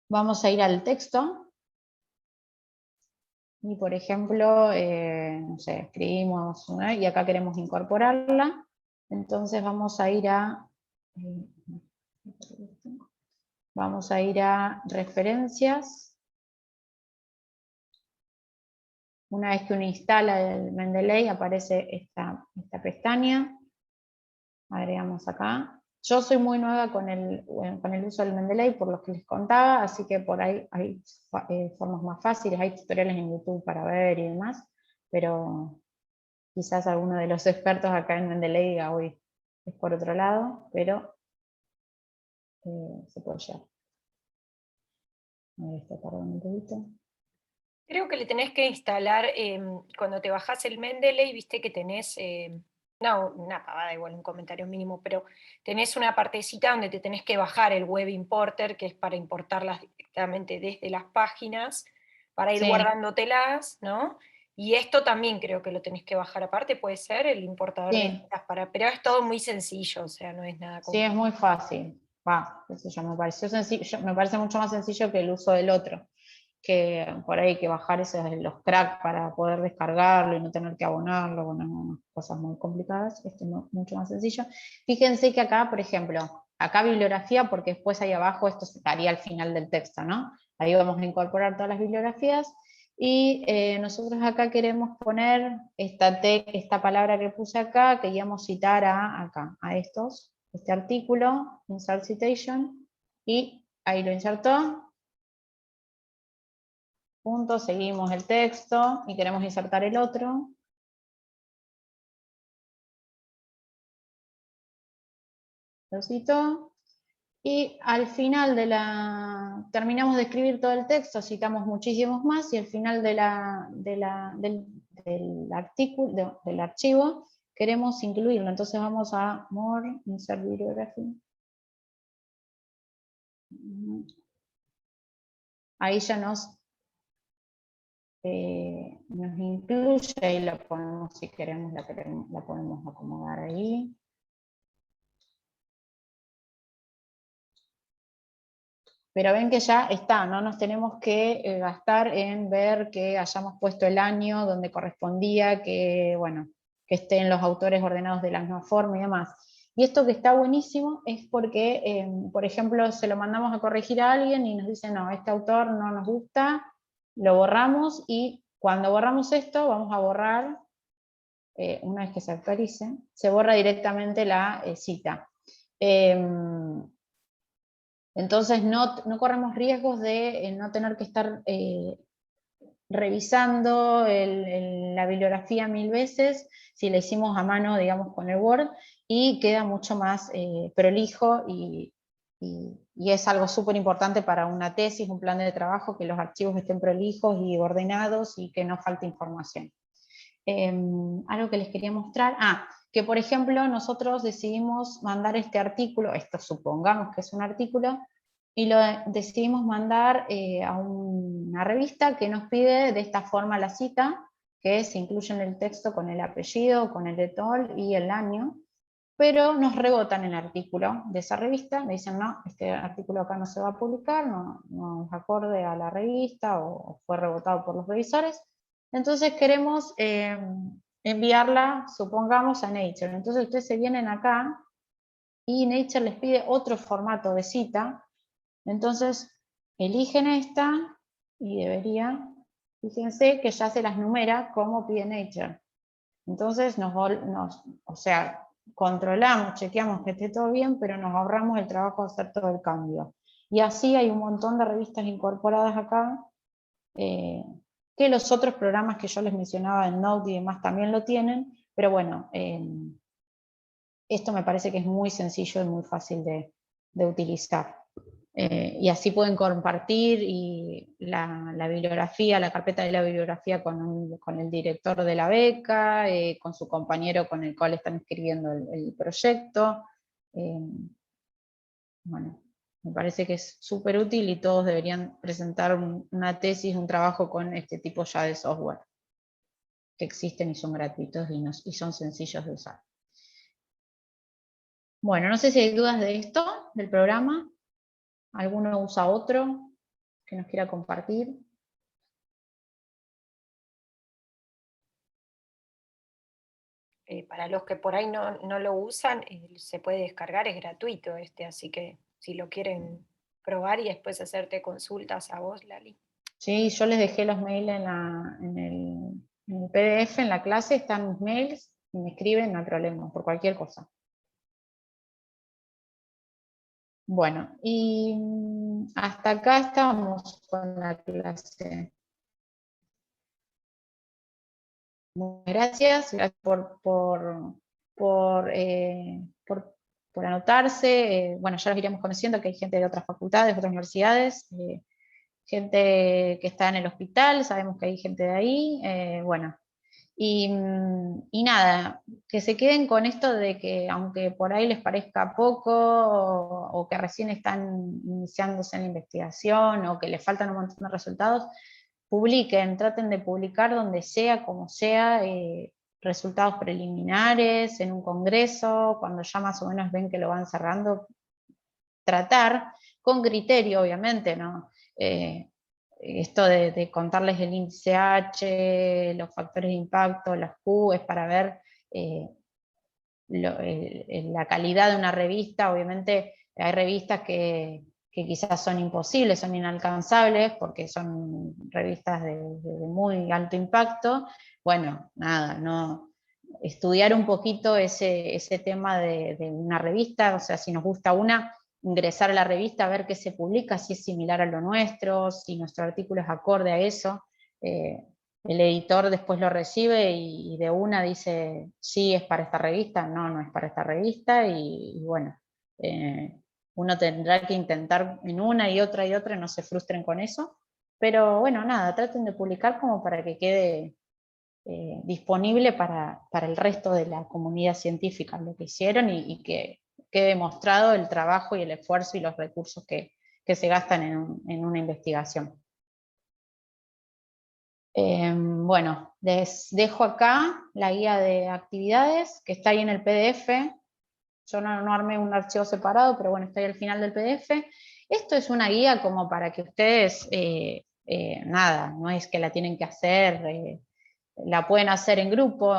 Vamos a ir al texto. Y por ejemplo, no sé, escribimos una y acá queremos incorporarla. Entonces vamos a ir a referencias. Una vez que uno instala el Mendeley aparece esta pestaña. Agregamos acá. Yo soy muy nueva con el uso del Mendeley, por lo que les contaba, así que por ahí hay formas más fáciles, hay tutoriales en YouTube para ver y demás, pero quizás alguno de los expertos acá en Mendeley diga, uy, es por otro lado, pero se puede llegar. A ver, esto tarda un poquito. Creo que le tenés que instalar, cuando te bajás el Mendeley, viste que tenés, no, una pavada igual, un comentario mínimo, pero tenés una partecita donde te tenés que bajar el Web Importer, que es para importarlas directamente desde las páginas, para ir Sí. guardándotelas, ¿no? Y esto también creo que lo tenés que bajar aparte, puede ser el importador de Sí. citas pero es todo muy sencillo, o sea, no es nada Sí, complicado. es muy fácil. Qué sé yo, me pareció sencillo, me parece mucho más sencillo que el uso del otro, que por ahí hay que bajar los cracks para poder descargarlo y no tener que abonarlo, bueno, unas cosas muy complicadas. Este es mucho más sencillo. Fíjense que acá, por ejemplo, acá bibliografía, porque después ahí abajo esto estaría al final del texto, ¿no? Ahí vamos a incorporar todas las bibliografías, y nosotros acá queremos poner esta palabra que puse acá, que íbamos a citar a este artículo, insert citation, y ahí lo insertó. Punto, seguimos el texto y queremos insertar el otro. Lo cito. Y al final terminamos de escribir todo el texto, citamos muchísimos más, y al final del artículo, del archivo, queremos incluirlo. Entonces vamos a More, Insert Bibliography. Ahí ya nos incluye, ahí la ponemos, si queremos, la podemos acomodar ahí. Pero ven que ya está, no nos tenemos que gastar en ver que hayamos puesto el año donde correspondía, que estén los autores ordenados de la misma forma y demás. Y esto que está buenísimo es porque, por ejemplo, se lo mandamos a corregir a alguien y nos dice, no, este autor no nos gusta, lo borramos, y cuando borramos esto, vamos a borrar, una vez que se actualice, se borra directamente la cita. Entonces no corremos riesgos de no tener que estar revisando la bibliografía 1000 veces, si la hicimos a mano, digamos, con el Word, y queda mucho más prolijo, y es algo súper importante para una tesis, un plan de trabajo, que los archivos estén prolijos y ordenados y que no falte información. algo que les quería mostrar, que por ejemplo nosotros decidimos mandar este artículo, esto supongamos que es un artículo, y lo decidimos mandar a una revista que nos pide de esta forma la cita, que se incluye en el texto con el apellido, con el editor y el año, pero nos rebotan el artículo de esa revista, me dicen no, este artículo acá no se va a publicar, no es acorde a la revista o fue rebotado por los revisores, entonces queremos enviarla, supongamos, a Nature. Entonces ustedes se vienen acá y Nature les pide otro formato de cita, entonces eligen esta y fíjense que ya se las numera como pide Nature. Entonces o sea, controlamos, chequeamos que esté todo bien, pero nos ahorramos el trabajo de hacer todo el cambio. Y así hay un montón de revistas incorporadas acá, que los otros programas que yo les mencionaba en Node y demás también lo tienen, pero bueno, esto me parece que es muy sencillo y muy fácil de utilizar. Y así pueden compartir la bibliografía, la carpeta de la bibliografía con el director de la beca, con su compañero con el cual están escribiendo el proyecto. Bueno, me parece que es súper útil y todos deberían presentar una tesis, un trabajo con este tipo ya de software, que existen y son gratuitos y son sencillos de usar. Bueno, no sé si hay dudas de esto, del programa. ¿Alguno usa otro que nos quiera compartir? Para los que por ahí no lo usan, se puede descargar, es gratuito así que si lo quieren probar y después hacerte consultas a vos, Lali. Sí, yo les dejé los mails en el PDF, en la clase están mis mails, y me escriben, no hay problema, por cualquier cosa. Bueno, y hasta acá estamos con la clase. Gracias por anotarse. Bueno, ya los iremos conociendo, que hay gente de otras facultades, de otras universidades, gente que está en el hospital, sabemos que hay gente de ahí, bueno. Y nada, que se queden con esto de que aunque por ahí les parezca poco, o que recién están iniciándose en la investigación, o que les faltan un montón de resultados, publiquen, traten de publicar donde sea, como sea, resultados preliminares, en un congreso, cuando ya más o menos ven que lo van cerrando, tratar, con criterio obviamente, ¿no? Esto de contarles el índice H, los factores de impacto, las Q, es para ver la calidad de una revista. Obviamente hay revistas que quizás son imposibles, son inalcanzables, porque son revistas de muy alto impacto. Bueno, nada, estudiar un poquito ese tema de una revista, o sea, si nos gusta una, ingresar a la revista, a ver qué se publica, si es similar a lo nuestro, si nuestro artículo es acorde a eso. El editor después lo recibe y de una dice, sí, es para esta revista, no es para esta revista, y bueno, uno tendrá que intentar en una y otra, no se frustren con eso, pero bueno, nada, traten de publicar como para que quede disponible para el resto de la comunidad científica lo que hicieron, y que quede demostrado el trabajo y el esfuerzo y los recursos que se gastan en una investigación. Bueno, les dejo acá la guía de actividades que está ahí en el PDF. Yo no armé un archivo separado, pero bueno, está ahí al final del PDF. Esto es una guía como para que ustedes, nada, no es que la tienen que hacer, la pueden hacer en grupo,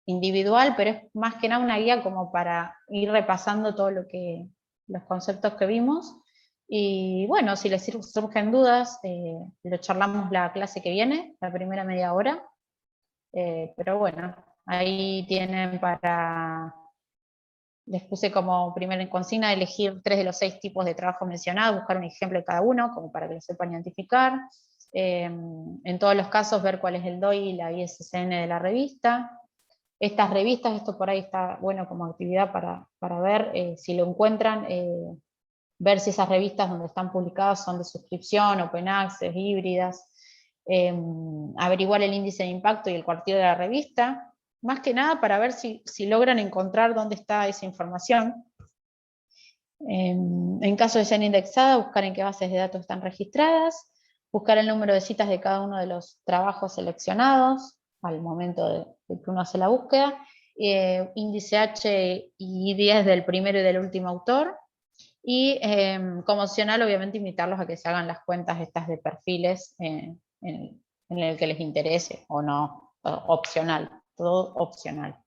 individual, pero es más que nada una guía como para ir repasando todo los conceptos que vimos. Y bueno, si les surgen dudas, lo charlamos la clase que viene, la primera media hora. Pero bueno, ahí tienen les puse como primera consigna elegir 3 de los 6 tipos de trabajo mencionados, buscar un ejemplo de cada uno, como para que lo sepan identificar. En todos los casos, ver cuál es el DOI y la ISSN de la revista. Estas revistas, esto por ahí está bueno como actividad para ver, si lo encuentran, ver si esas revistas donde están publicadas son de suscripción, open access, híbridas. averiguar el índice de impacto y el cuartil de la revista, más que nada para ver si logran encontrar dónde está esa información. En caso de ser indexada, buscar en qué bases de datos están registradas, buscar el número de citas de cada uno de los trabajos seleccionados al momento de que uno hace la búsqueda, índice H y 10 del primero y del último autor, y como opcional, obviamente, invitarlos a que se hagan las cuentas estas de perfiles en el que les interese, o no, opcional, todo opcional.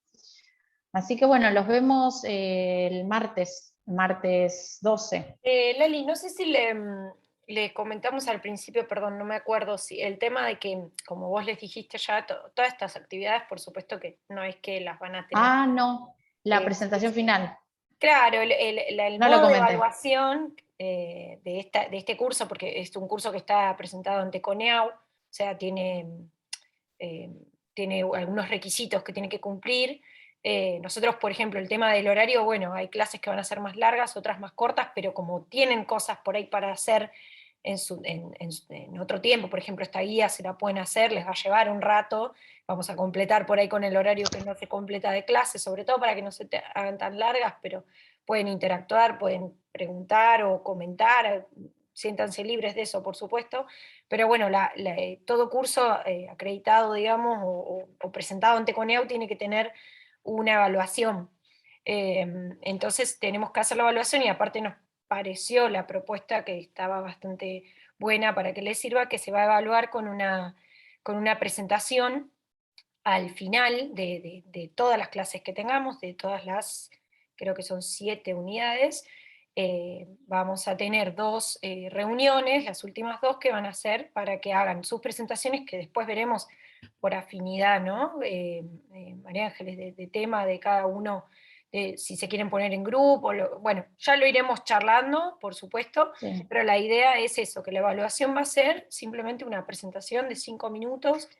Así que bueno, los vemos el martes 12. Lali, no sé si le comentamos al principio, perdón, no me acuerdo, si el tema de que, como vos les dijiste ya, todas estas actividades, por supuesto que no es que las van a tener. Ah, no, la presentación final. Claro, el No lo modo de comenté. evaluación de este curso, porque es un curso que está presentado ante CONEAU, o sea, tiene algunos requisitos que tiene que cumplir. Nosotros, por ejemplo, el tema del horario, bueno, hay clases que van a ser más largas, otras más cortas, pero como tienen cosas por ahí para hacer en otro tiempo, por ejemplo, esta guía se la pueden hacer, les va a llevar un rato, vamos a completar por ahí con el horario que no se completa de clase, sobre todo para que no se hagan tan largas, pero pueden interactuar, pueden preguntar o comentar, siéntanse libres de eso, por supuesto, pero bueno, todo curso acreditado, digamos, o presentado ante CONEAU tiene que tener una evaluación. Entonces tenemos que hacer la evaluación y aparte nos pareció la propuesta que estaba bastante buena para que les sirva, que se va a evaluar con una presentación al final de todas las clases que tengamos, de todas las, creo que son 7 unidades. Vamos a tener 2 reuniones, las últimas 2 que van a ser para que hagan sus presentaciones, que después veremos por afinidad, ¿no? María Ángeles, de tema de cada uno, si se quieren poner en grupo, bueno, ya lo iremos charlando, por supuesto, Sí. pero la idea es eso, que la evaluación va a ser simplemente una presentación de 5 minutos,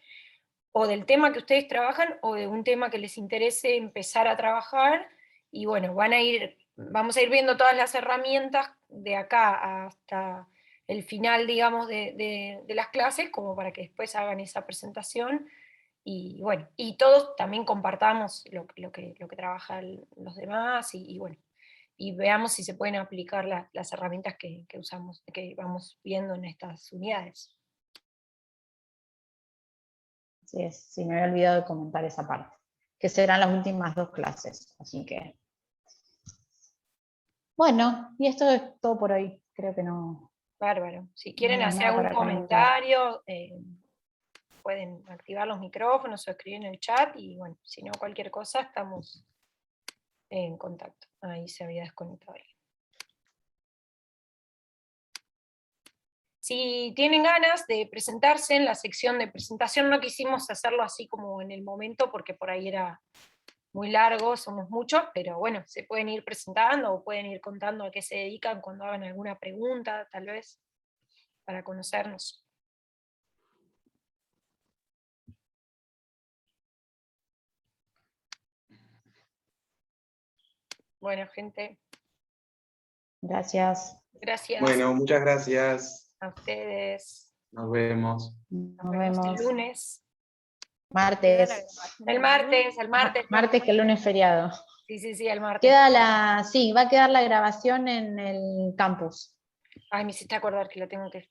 o del tema que ustedes trabajan, o de un tema que les interese empezar a trabajar, y bueno, vamos a ir viendo todas las herramientas de acá hasta el final, digamos, de las clases, como para que después hagan esa presentación, y bueno, y todos también compartamos lo que trabajan los demás, y bueno, y veamos si se pueden aplicar las herramientas que usamos, que vamos viendo en estas unidades. Así es, sí, me había olvidado de comentar esa parte, que serán las últimas 2 clases, así que... Bueno, y esto es todo por hoy, creo que no... Bárbaro. Si quieren No hay hacer nada algún para comentar. comentario, pueden activar los micrófonos o escribir en el chat, y bueno, si no, cualquier cosa, estamos en contacto. Ahí se había desconectado alguien. Si tienen ganas de presentarse en la sección de presentación, no quisimos hacerlo así como en el momento, porque por ahí era muy largo, somos muchos, pero bueno, se pueden ir presentando o pueden ir contando a qué se dedican cuando hagan alguna pregunta, tal vez, para conocernos. Bueno, gente. Gracias. Gracias. Bueno, muchas gracias. A ustedes. Nos vemos. Nos Nos vemos. el lunes. Martes. El martes. Martes, que el lunes es feriado. Sí, el martes. Sí, va a quedar la grabación en el campus. Ay, me hiciste acordar que la tengo que